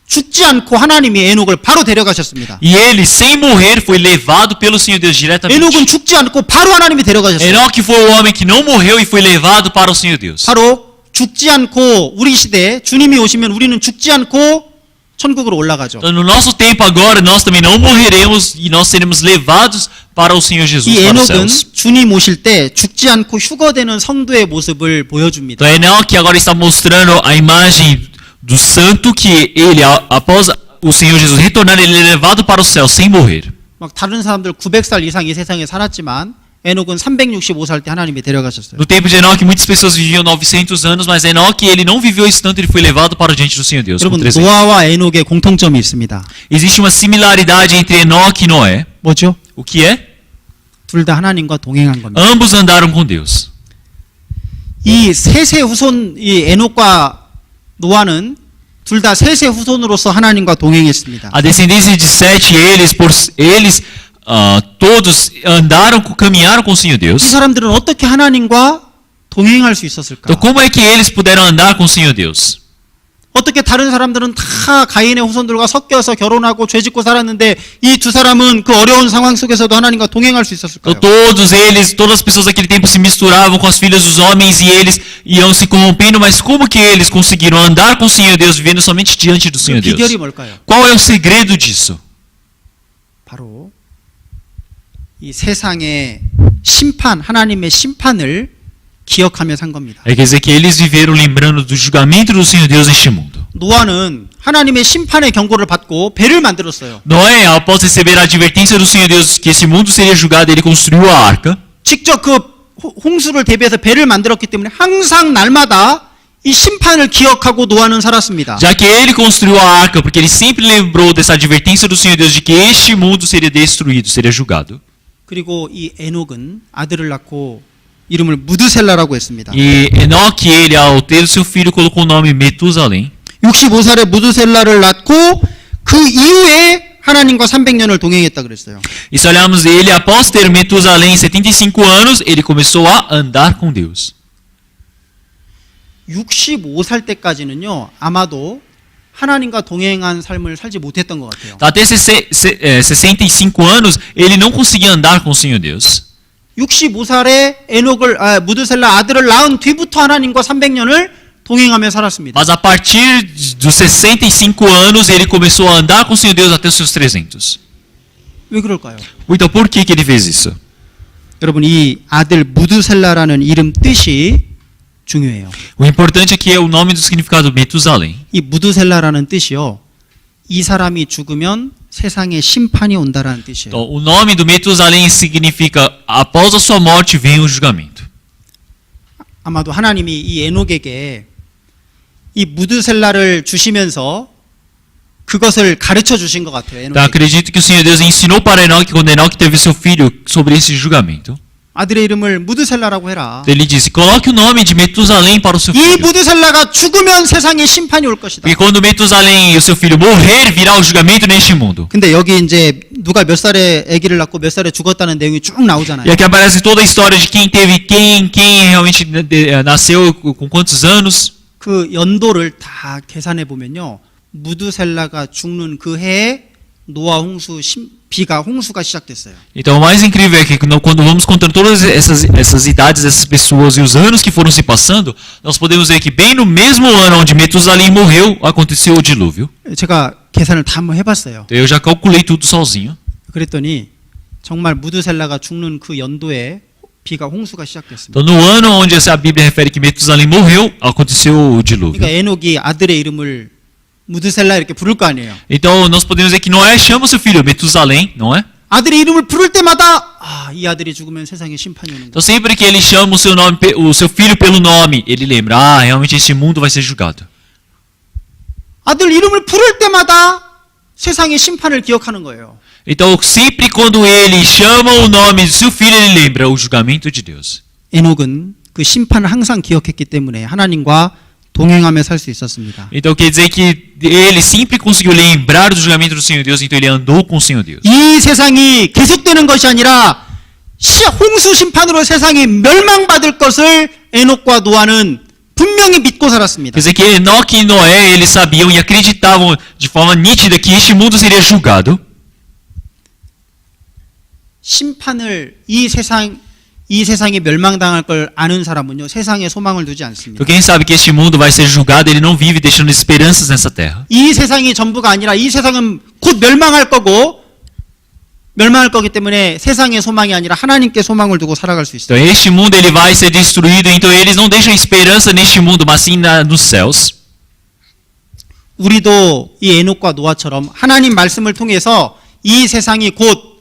[SPEAKER 1] 죽지 않고 하나님이 에녹을 바로 데려가셨습니다.
[SPEAKER 2] E ele, sem morrer, foi levado pelo Senhor Deus diretamente.
[SPEAKER 1] 에녹은 죽지 않고 바로 하나님이 데려가셨어요.
[SPEAKER 2] Enoque foi o homem que não morreu e foi levado para o Senhor Deus.
[SPEAKER 1] 바로 죽지 않고 우리 시대에 주님이 오시면 우리는 죽지 않고 천국으로 올라가죠.
[SPEAKER 2] Então, no nosso tempo agora, nós também não morreremos e nós seremos levados para o Senhor Jesus,
[SPEAKER 1] 이
[SPEAKER 2] para os
[SPEAKER 1] 에녹은
[SPEAKER 2] céus.
[SPEAKER 1] 주님 오실 때 죽지 않고 휴거되는 성도의 모습을 보여줍니다.
[SPEAKER 2] Então, Enoque agora está mostrando a imagem do santo que ele, após o Senhor Jesus retornar, ele é levado para o céu sem morrer.
[SPEAKER 1] 막 다른 사람들 900살 이상 이 세상에 살았지만 에녹은 365살 때 하나님이 데려가셨어요.
[SPEAKER 2] No tempo de Enoque, muitas pessoas viviam 900 anos, mas Enoque, ele não viveu esse tanto, ele foi levado para diante do Senhor Deus. Com
[SPEAKER 1] 여러분,
[SPEAKER 2] 300.
[SPEAKER 1] 노아와 에녹의 공통점이 있습니다.
[SPEAKER 2] Existe uma similaridade entre Enoque e Noé.
[SPEAKER 1] 뭐죠?
[SPEAKER 2] O que é?
[SPEAKER 1] 둘 다 하나님과 동행한 겁니다.
[SPEAKER 2] Ambos andaram com Deus.
[SPEAKER 1] 이 셋의 후손, 이 에녹과 노아는 둘 다 셋의 후손으로서 하나님과 동행했습니다.
[SPEAKER 2] A descendência de Sete, eles todos caminharam com o Senhor
[SPEAKER 1] 이
[SPEAKER 2] Deus.
[SPEAKER 1] 사람들은 어떻게 하나님과 동행할 수 있었을까?
[SPEAKER 2] Então, como é que eles puderam andar com o Senhor Deus?
[SPEAKER 1] 어떻게 다른 사람들은 다 가인의 후손들과 섞여서 결혼하고 죄짓고 살았는데 이 두 사람은 그 어려운 상황 속에서도 하나님과 동행할 수 있었을까요?
[SPEAKER 2] Então todas as pessoas daquele tempo se misturavam com as filhas dos homens e eles iam se corrompendo, mas como que eles conseguiram andar com o Senhor Deus, vivendo somente diante do Senhor Deus?
[SPEAKER 1] 비결이 뭘까요?
[SPEAKER 2] Qual é o segredo disso?
[SPEAKER 1] 바로 이 세상의 심판, 하나님의 심판을 기억하며 산 겁니다.
[SPEAKER 2] É quer dizer que eles viveram lembrando do julgamento do Senhor Deus neste mundo.
[SPEAKER 1] 노아는 하나님의 심판의 경고를 받고 배를 만들었어요.
[SPEAKER 2] Noé, após receber a advertência do Senhor Deus que esse mundo seria julgado, ele construiu a arca.
[SPEAKER 1] 직접 그 홍수를 대비해서 배를 만들었기 때문에 항상 날마다 이 심판을 기억하고 노아는 살았습니다.
[SPEAKER 2] Já que ele construiu a arca, porque ele sempre lembrou dessa advertência do Senhor Deus de que este mundo seria destruído, seria julgado.
[SPEAKER 1] 그리고 이 에녹은 아들을 낳고 이름을 무드셀라라고 했습니다.
[SPEAKER 2] E Enoque, ele, ao ter seu filho, colocou o nome Metusalém.
[SPEAKER 1] 65살에 무드셀라를 낳고 그 이후에 하나님과 300년을 동행했다 그랬어요.
[SPEAKER 2] E se olharmos ele, após ter Metusalém 75 anos, ele começou a andar com Deus.
[SPEAKER 1] 65살 때까지는요, 아마도 하나님과 동행한 삶을 살지 못했던 것 같아요.
[SPEAKER 2] Até 65 anos, ele não conseguia andar com o Senhor Deus.
[SPEAKER 1] 65살에 무드셀라 아들을 낳은 뒤부터 하나님과 300년을 동행하며 살았습니다.
[SPEAKER 2] Mas a partir dos 65 anos, ele começou a andar com o Senhor Deus até os seus 300.
[SPEAKER 1] 왜 그럴까요?
[SPEAKER 2] Então, por que ele fez isso?
[SPEAKER 1] 여러분, 이 아들 무드셀라라는 이름 뜻이 중요해요.
[SPEAKER 2] O importante é que o nome do significado Metusalém.
[SPEAKER 1] 이 무드셀라라는 뜻이요, 이 사람이 죽으면 세상에 심판이 온다라는 뜻이에요.
[SPEAKER 2] Então, o nome do Metusalém significa após a sua morte vem o julgamento.
[SPEAKER 1] 아마도 하나님이 이 에녹에게 이 무드셀라를 주시면서 그것을 가르쳐 주신 것 같아요.
[SPEAKER 2] Então,
[SPEAKER 1] 에녹에게.
[SPEAKER 2] acredito que o Senhor Deus ensinou para Enoque, quando Enoque teve seu filho, sobre esse julgamento.
[SPEAKER 1] 아들의 이름을 무드셀라라고 해라.
[SPEAKER 2] Então, ele disse, coloque o nome de Metusalém para o seu
[SPEAKER 1] 이
[SPEAKER 2] filho.
[SPEAKER 1] 무드셀라가 죽으면 세상에 심판이 올 것이다.
[SPEAKER 2] Porque quando Metusalém e o seu filho morrer, virá o julgamento neste mundo.
[SPEAKER 1] 근데 여기 이제 누가 몇 살에 아기를 낳고 몇 살에 죽었다는 내용이 쭉 나오잖아요.
[SPEAKER 2] E aqui aparece toda a história de quem realmente nasceu com quantos anos.
[SPEAKER 1] 그 연도를 다 계산해 보면요, 무드셀라가 죽는 그 해에 노아 홍수가 시작됐어요.
[SPEAKER 2] Então o mais incrível é que quando vamos contando todas essas idades dessas pessoas e os anos que foram se passando, nós podemos ver que bem no mesmo ano onde Metusalém morreu, aconteceu o dilúvio.
[SPEAKER 1] 제가 계산을 다 한번 해봤어요.
[SPEAKER 2] Então, eu já calculei tudo sozinho.
[SPEAKER 1] 그랬더니 정말 무드셀라가 죽는 그 연도에 비가 홍수가 시작됐습니다.
[SPEAKER 2] Então no ano onde a Bíblia refere que Metusalém morreu, aconteceu o dilúvio.
[SPEAKER 1] 그러니까 에녹이 아들의 이름을 무드셀라 이렇게 부를 거 아니에요.
[SPEAKER 2] Então nós podemos ver que Noé chama seu filho Metusalém, não é?
[SPEAKER 1] 아들의 이름을 부를 때마다 이 아들이 죽으면 세상에 심판이 오는 거예요.
[SPEAKER 2] Então sempre que ele chama o seu filho pelo nome, ele lembra, realmente este mundo vai ser julgado.
[SPEAKER 1] 아들 이름을 부를 때마다 세상의 심판을 기억하는 거예요.
[SPEAKER 2] Então sempre quando ele chama o nome do seu filho, ele lembra o julgamento de Deus.
[SPEAKER 1] 에녹은 그 심판을 항상 기억했기 때문에 하나님과 동행하며 살 수 있었습니다.
[SPEAKER 2] Então quer dizer que ele sempre conseguiu lembrar do julgamento do Senhor Deus, então ele andou com o Senhor Deus.
[SPEAKER 1] 이 세상이 계속되는 것이 아니라 홍수 심판으로 세상이 멸망받을 것을 에녹과 노아는 분명히 믿고 살았습니다.
[SPEAKER 2] Quer dizer que Enoque e Noé, eles sabiam e acreditavam de forma nítida que este mundo seria julgado.
[SPEAKER 1] 심판을 이 세상이 멸망당할 걸 아는 사람은요, 세상에 소망을 두지 않습니다.
[SPEAKER 2] Então quem sabe que este mundo vai ser julgado, ele não vive deixando esperanças nessa terra.
[SPEAKER 1] 이 세상이 전부가 아니라 이 세상은 곧 멸망할 거기 때문에 세상의 소망이 아니라 하나님께 소망을 두고 살아갈 수
[SPEAKER 2] Então
[SPEAKER 1] 있어요.
[SPEAKER 2] este mundo ele vai ser destruído, então eles não deixam esperança neste mundo, mas sim nos céus.
[SPEAKER 1] 우리도 이 에녹과 노아처럼 하나님 말씀을 통해서 이 세상이 곧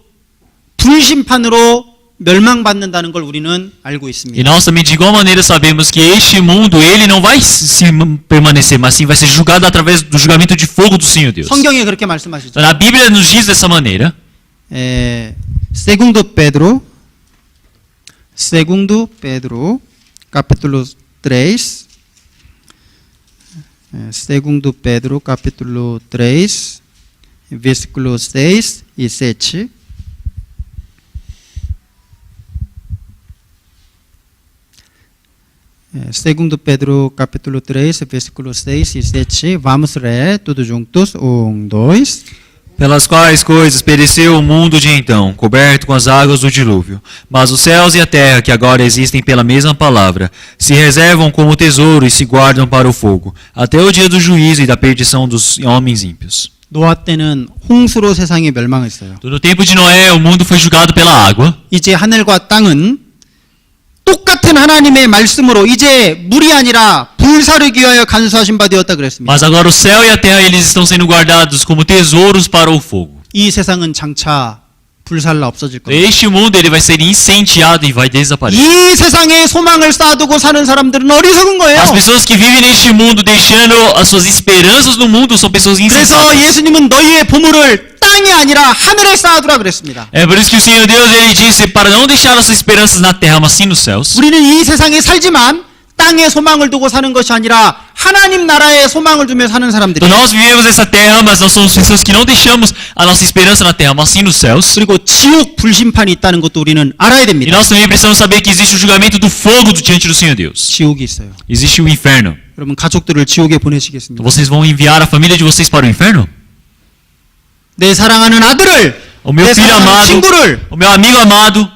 [SPEAKER 1] 불심판으로 멸망받는다는 걸 우리는 알고
[SPEAKER 2] E
[SPEAKER 1] 있습니다.
[SPEAKER 2] nós também de igual maneira sabemos que este mundo ele não vai se permanecer, mas sim vai ser julgado através do julgamento de fogo do Senhor Deus.
[SPEAKER 1] 성경에 그렇게 말씀하시죠.
[SPEAKER 2] Então, a Bíblia nos diz dessa maneira.
[SPEAKER 1] Segundo Pedro, capítulo 3. Segundo Pedro, capítulo 3, versículos 6 e 7. Segundo Pedro capítulo 3, versículo 6 e 7. Vamos ler tudo juntos. 1, 2.
[SPEAKER 2] Pelas quais coisas pereceu o mundo de então, coberto com as águas do dilúvio. Mas os céus e a terra, que agora existem pela mesma palavra, se reservam como tesouro e se guardam para o fogo, até o dia do juízo e da perdição dos homens ímpios.
[SPEAKER 1] 노아 때는 홍수로 세상이 멸망했어요.
[SPEAKER 2] No tempo de Noé, o mundo foi julgado pela água.
[SPEAKER 1] 이제 하늘과 땅은 똑같은 하나님의 말씀으로 이제 물이 아니라 불사르기 위하여 간수하신 바 되었다 그랬습니다.
[SPEAKER 2] Mas agora o céu e a terra eles estão sendo guardados como tesouros para o fogo.
[SPEAKER 1] 이 세상은 장차 불살라 없어질 겁니다.
[SPEAKER 2] Este mundo ele vai ser incendiado e vai desaparecer.
[SPEAKER 1] 이 세상에 소망을 쌓아두고 사는 사람들은 어리석은 거예요.
[SPEAKER 2] As pessoas que vivem neste mundo deixando as suas esperanças no mundo são pessoas
[SPEAKER 1] 그래서
[SPEAKER 2] insensatas.
[SPEAKER 1] 예수님은 너희의 보물을 땅이 아니라 하늘에 쌓아두라 그랬습니다.
[SPEAKER 2] É por isso que o Senhor Deus ele disse para não deixar as suas esperanças na terra, mas sim nos céus.
[SPEAKER 1] 우리는 이 세상에 살지만 땅에 소망을 두고 사는 것이 아니라 하나님 나라에 소망을 두며 사는 사람들이.
[SPEAKER 2] Então nós vivemos essa terra, mas nós somos pessoas que não deixamos a nossa esperança na terra, mas sim nos céus.
[SPEAKER 1] 그리고 지옥 불심판이 있다는 것도 우리는 알아야
[SPEAKER 2] E
[SPEAKER 1] 됩니다.
[SPEAKER 2] nós também precisamos saber que existe o julgamento do fogo diante do Senhor Deus.
[SPEAKER 1] 지옥이 있어요.
[SPEAKER 2] Existe o inferno.
[SPEAKER 1] 여러분 가족들을 지옥에
[SPEAKER 2] Então
[SPEAKER 1] 보내시겠습니다.
[SPEAKER 2] vocês vão enviar a família de vocês para o inferno?
[SPEAKER 1] 내 사랑하는 아들을,
[SPEAKER 2] O meu
[SPEAKER 1] 내
[SPEAKER 2] filho
[SPEAKER 1] 사랑하는
[SPEAKER 2] amado,
[SPEAKER 1] 친구를
[SPEAKER 2] o meu amigo amado,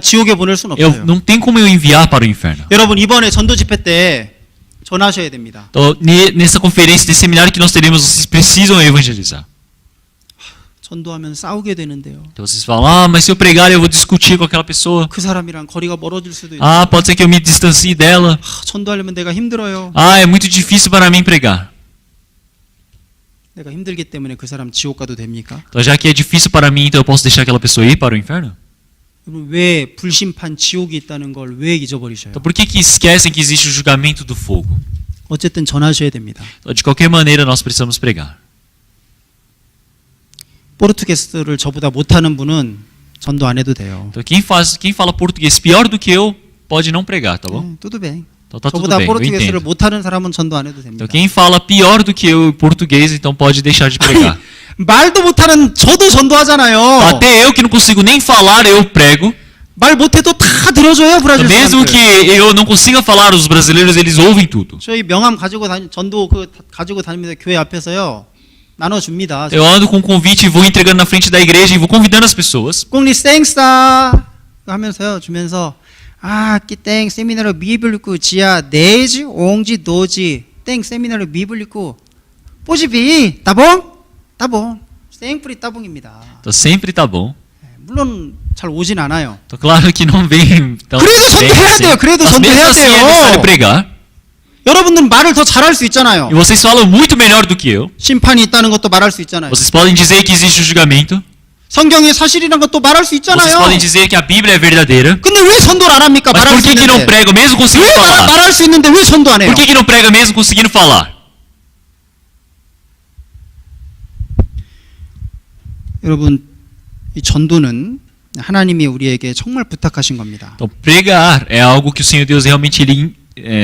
[SPEAKER 1] 지옥에 보낼 수는
[SPEAKER 2] eu
[SPEAKER 1] 없어요.
[SPEAKER 2] não tem como eu enviar para o inferno.
[SPEAKER 1] 여러분 이번에 전도 집회 때 전하셔야 됩니다.
[SPEAKER 2] Então, nessa conferência, nesse seminário que nós teremos, vocês precisam evangelizar.
[SPEAKER 1] 전도하면 싸우게 되는데요.
[SPEAKER 2] Então vocês falam, ah, mas se eu pregar eu vou discutir com aquela pessoa.
[SPEAKER 1] 그 사람이랑 거리가 멀어질 수도 있어요.
[SPEAKER 2] Ah, pode ser que eu me distancie dela.
[SPEAKER 1] 전도하려면 내가 힘들어요.
[SPEAKER 2] Ah, é muito difícil para mim pregar.
[SPEAKER 1] 내가 힘들기 때문에 그 사람 지옥 가도 됩니까?
[SPEAKER 2] Então já que é difícil para mim, então eu posso deixar aquela pessoa ir para o inferno?
[SPEAKER 1] 여러분 왜 불심판 지옥이 있다는 걸 왜 잊어버리셔요?
[SPEAKER 2] Então por que esquecem que existe o julgamento do fogo?
[SPEAKER 1] 어쨌든 전하셔야 됩니다.
[SPEAKER 2] Então, de qualquer maneira nós precisamos pregar.
[SPEAKER 1] 포르투게스를 저보다 못하는 분은 전도 안 해도 돼요.
[SPEAKER 2] Então quem fala português pior do que eu pode não pregar, tá bom?
[SPEAKER 1] tudo bem.
[SPEAKER 2] Então tá tudo
[SPEAKER 1] 저보다
[SPEAKER 2] bem, eu
[SPEAKER 1] 포르투게스를
[SPEAKER 2] entendo.
[SPEAKER 1] 못하는 사람은 전도 안 해도 됩니다.
[SPEAKER 2] Então quem fala pior do que eu em português, então pode deixar de pregar.
[SPEAKER 1] 말도 못하는 저도 전도하잖아요.
[SPEAKER 2] Até eu que não consigo nem falar, eu prego.
[SPEAKER 1] 말 못해도 다 들어줘요 브라질
[SPEAKER 2] Mesmo
[SPEAKER 1] 사람들.
[SPEAKER 2] que eu não consiga falar, os brasileiros eles ouvem tudo.
[SPEAKER 1] 저희 명함 가지고 전도 가지고 다니면서 교회 앞에서요 나눠줍니다.
[SPEAKER 2] Eu ando com um convite e vou entregando na frente da igreja e vou convidando as pessoas.
[SPEAKER 1] 꽁리 쌩싸 하면서요 주면서 que tem seminário bíblico dia 10, 11, 12 tem seminário bíblico posibi tá bom? tá bom sempre tá bom입니다.
[SPEAKER 2] Então sempre tá bom.
[SPEAKER 1] 물론 잘 오진 않아요.
[SPEAKER 2] Então claro que não vem tão
[SPEAKER 1] 그래도
[SPEAKER 2] bem
[SPEAKER 1] 전도해야
[SPEAKER 2] assim.
[SPEAKER 1] 돼요. 그래도
[SPEAKER 2] Mas mesmo
[SPEAKER 1] 전도해야
[SPEAKER 2] assim é necessário
[SPEAKER 1] 돼요.
[SPEAKER 2] pregar.
[SPEAKER 1] 여러분들은 말을 더 잘할 수 있잖아요.
[SPEAKER 2] E vocês falam muito melhor do que eu.
[SPEAKER 1] 심판이 있다는 것도 말할 수 있잖아요.
[SPEAKER 2] Vocês podem dizer que existe o julgamento.
[SPEAKER 1] 성경이 사실이라는 것도 말할 수
[SPEAKER 2] Vocês
[SPEAKER 1] 있잖아요.
[SPEAKER 2] podem dizer que a Bíblia é verdadeira.
[SPEAKER 1] 근데 왜 전도를 안 합니까?
[SPEAKER 2] Mas
[SPEAKER 1] 말할
[SPEAKER 2] por
[SPEAKER 1] 수
[SPEAKER 2] que que não
[SPEAKER 1] 있는데.
[SPEAKER 2] prega mesmo conseguindo
[SPEAKER 1] 왜
[SPEAKER 2] falar?
[SPEAKER 1] 말할 수 있는데 왜 전도 안 해요?
[SPEAKER 2] Por que não prega mesmo conseguindo falar?
[SPEAKER 1] 여러분, 이 전도는 하나님이 우리에게 정말 부탁하신 겁니다.
[SPEAKER 2] Então pregar é algo que o Senhor Deus realmente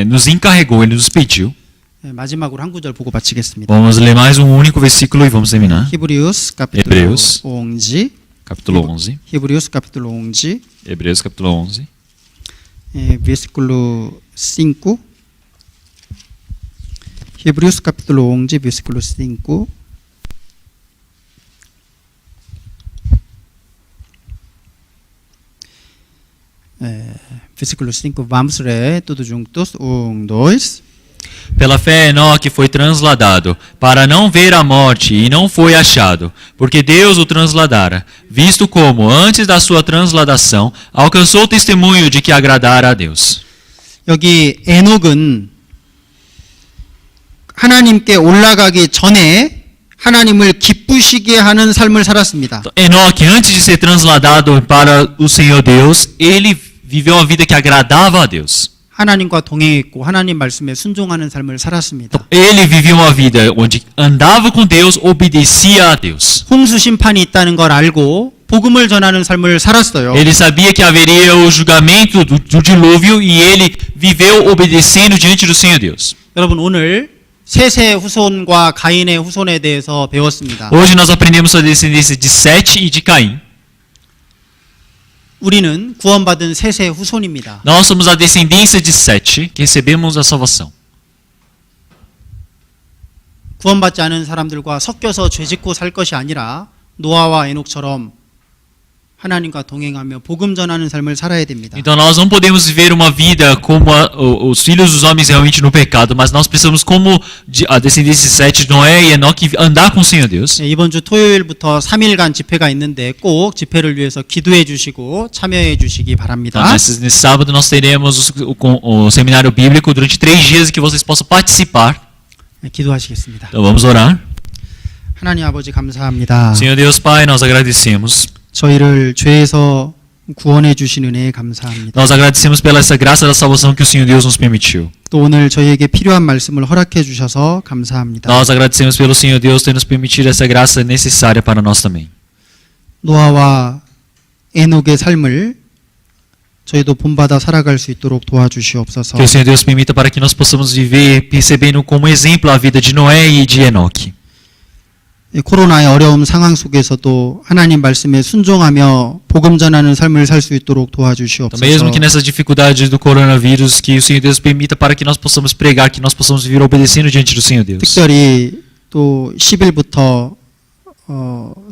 [SPEAKER 2] nos encarregou, ele nos pediu.
[SPEAKER 1] 마지막으로 한 구절 보고 마치겠습니다.
[SPEAKER 2] Vamos ler mais um único versículo e vamos terminar.
[SPEAKER 1] 히브리우스 capítulo
[SPEAKER 2] Hebreus.
[SPEAKER 1] 11.
[SPEAKER 2] Capítulo 11.
[SPEAKER 1] Hebreus capítulo 11.
[SPEAKER 2] Hebreus capítulo 11.
[SPEAKER 1] versículo 5. Hebreus capítulo 11, versículo 5. Versículo 5, vamos ler tudo juntos. 1, 2.
[SPEAKER 2] Pela fé Enoque foi transladado, para não ver a morte, e não foi achado, porque Deus o transladara, visto como, antes da sua transladação, alcançou o testemunho de que agradara a Deus.
[SPEAKER 1] 여기 에녹은 하나님께 올라가기 전에 하나님을 기쁘시게 하는 삶을 살았습니다.
[SPEAKER 2] Enoque, antes de ser transladado para o Senhor Deus, ele viveu uma vida que agradava a Deus.
[SPEAKER 1] 하나님과 동행했고 하나님 말씀에 순종하는 삶을 살았습니다.
[SPEAKER 2] Ele vivia uma vida onde andava com Deus, obedecia a Deus.
[SPEAKER 1] 홍수 심판이 있다는 걸 알고 복음을 전하는 삶을 살았어요.
[SPEAKER 2] Ele sabia que haveria o julgamento do dilúvio e ele viveu obedecendo diante do Senhor Deus.
[SPEAKER 1] 여러분 오늘 셋의 후손과 가인의 후손에 대해서 배웠습니다.
[SPEAKER 2] Hoje nós aprendemos a descendência de Sete e de Caim.
[SPEAKER 3] 우리는 구원받은 셋의 후손입니다.
[SPEAKER 2] Nós somos a descendência de Sete, que recebemos a salvação.
[SPEAKER 3] 구원받지 않은 사람들과 섞여서 죄짓고 살 것이 아니라 노아와 에녹처럼 하나님과 동행하며 복음 전하는 삶을 살아야 됩니다.
[SPEAKER 2] Então nós não podemos viver uma vida como os filhos dos homens realmente no pecado, mas nós precisamos, como a descendência de Sete, Noé e Enoque, andar com o Senhor Deus.
[SPEAKER 3] 이번 주 토요일부터 3일간 집회가 있는데 꼭 집회를 위해서 기도해 주시고 참여해 주시기 바랍니다.
[SPEAKER 2] Então, nesse sábado nós teremos o seminário bíblico durante 3 dias, que vocês possam participar.
[SPEAKER 3] 네, 기도하시겠습니다.
[SPEAKER 2] Então vamos orar.
[SPEAKER 3] 하나님 아버지 감사합니다.
[SPEAKER 2] Senhor Deus Pai, nós agradecemos.
[SPEAKER 3] 저희를 죄에서 구원해 주신 은혜에 감사합니다.
[SPEAKER 2] Nós agradecemos pela essa graça da salvação que o Senhor Deus nos permitiu.
[SPEAKER 3] 또 오늘 저희에게 필요한 말씀을 허락해 주셔서 감사합니다.
[SPEAKER 2] Nós agradecemos pelo Senhor Deus ter nos permitido essa graça necessária para nós também.
[SPEAKER 3] 노아와 에녹의 삶을 저희도 본받아 살아갈 수 있도록 도와주시옵소서.
[SPEAKER 2] Que o Senhor Deus permita para que nós possamos viver percebendo como exemplo a vida de Noé e de Enoque.
[SPEAKER 3] 코로나의 어려움 상황 속에서도 하나님 말씀에 순종하며 복음 전하는 삶을 살 수 있도록
[SPEAKER 2] Então,
[SPEAKER 3] 도와주시옵소서.
[SPEAKER 2] mesmo que nessas dificuldades do coronavírus, que o Senhor Deus permita para que nós possamos pregar, que nós possamos viver obedecendo diante do Senhor Deus.
[SPEAKER 3] 특별히 또 10일부터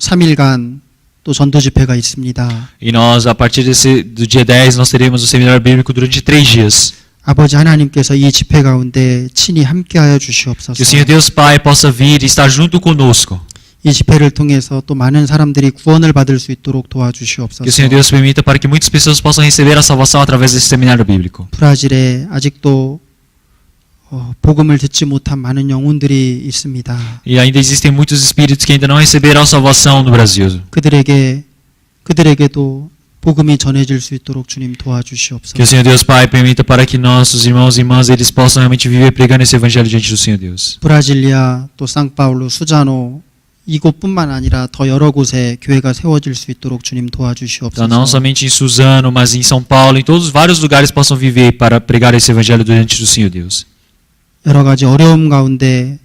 [SPEAKER 3] 3일간 또 전도 집회가 있습니다.
[SPEAKER 2] E nós, a partir do dia 10, nós teremos o seminário bíblico durante 3 dias.
[SPEAKER 3] 아버지 하나님께서 이 집회 가운데 친히 함께하여
[SPEAKER 2] Que o
[SPEAKER 3] 주시옵소서.
[SPEAKER 2] Senhor Deus Pai possa vir e estar junto conosco.
[SPEAKER 3] 이 집회를 통해서 또 많은 사람들이 구원을 받을 수 있도록
[SPEAKER 2] Que o
[SPEAKER 3] 도와주시옵소서.
[SPEAKER 2] Senhor Deus permita para que muitas pessoas possam receber a salvação através desse seminário bíblico.
[SPEAKER 3] 브라질에 아직도 복음을 듣지 못한 많은 영혼들이 있습니다.
[SPEAKER 2] E ainda existem muitos espíritos que ainda não receberam a salvação no Brasil.
[SPEAKER 3] 그들에게도 복음이 전해질 수 있도록 주님
[SPEAKER 2] Que o
[SPEAKER 3] 도와주시옵소서.
[SPEAKER 2] Senhor Deus Pai permita para que nossos irmãos e irmãs eles possam realmente viver pregando esse evangelho diante do Senhor Deus.
[SPEAKER 3] 브라질리아 또 상파울루 수자노 이곳뿐만 아니라 더 여러 곳에 교회가 세워질 수 있도록 주님
[SPEAKER 2] Então não
[SPEAKER 3] 도와주시옵소서.
[SPEAKER 2] somente em Suzano, mas em São Paulo, em todos vários lugares possam viver para pregar esse evangelho diante do Senhor Deus.
[SPEAKER 3] 여러 가지 어려움 가운데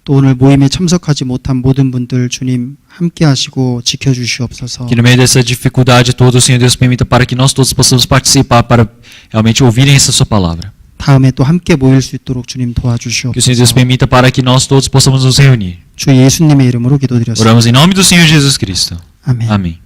[SPEAKER 3] 또 오늘 모임에 참석하지 못한 모든 분들 주님 함께 하시고 지켜주시옵소서.
[SPEAKER 2] Que no meio dessa dificuldade toda o Senhor Deus permita para que nós todos possamos participar para realmente ouvirem essa sua palavra.
[SPEAKER 3] 다음에 또 함께 모일 수 있도록 주님
[SPEAKER 2] Que o Senhor Deus
[SPEAKER 3] 도와주시옵소서.
[SPEAKER 2] permita para que nós todos possamos nos reunir.
[SPEAKER 3] 주 예수님의 이름으로 기도드렸습니다.
[SPEAKER 2] Oramos em nome do Senhor Jesus Cristo.
[SPEAKER 3] 아멘.
[SPEAKER 2] Amém.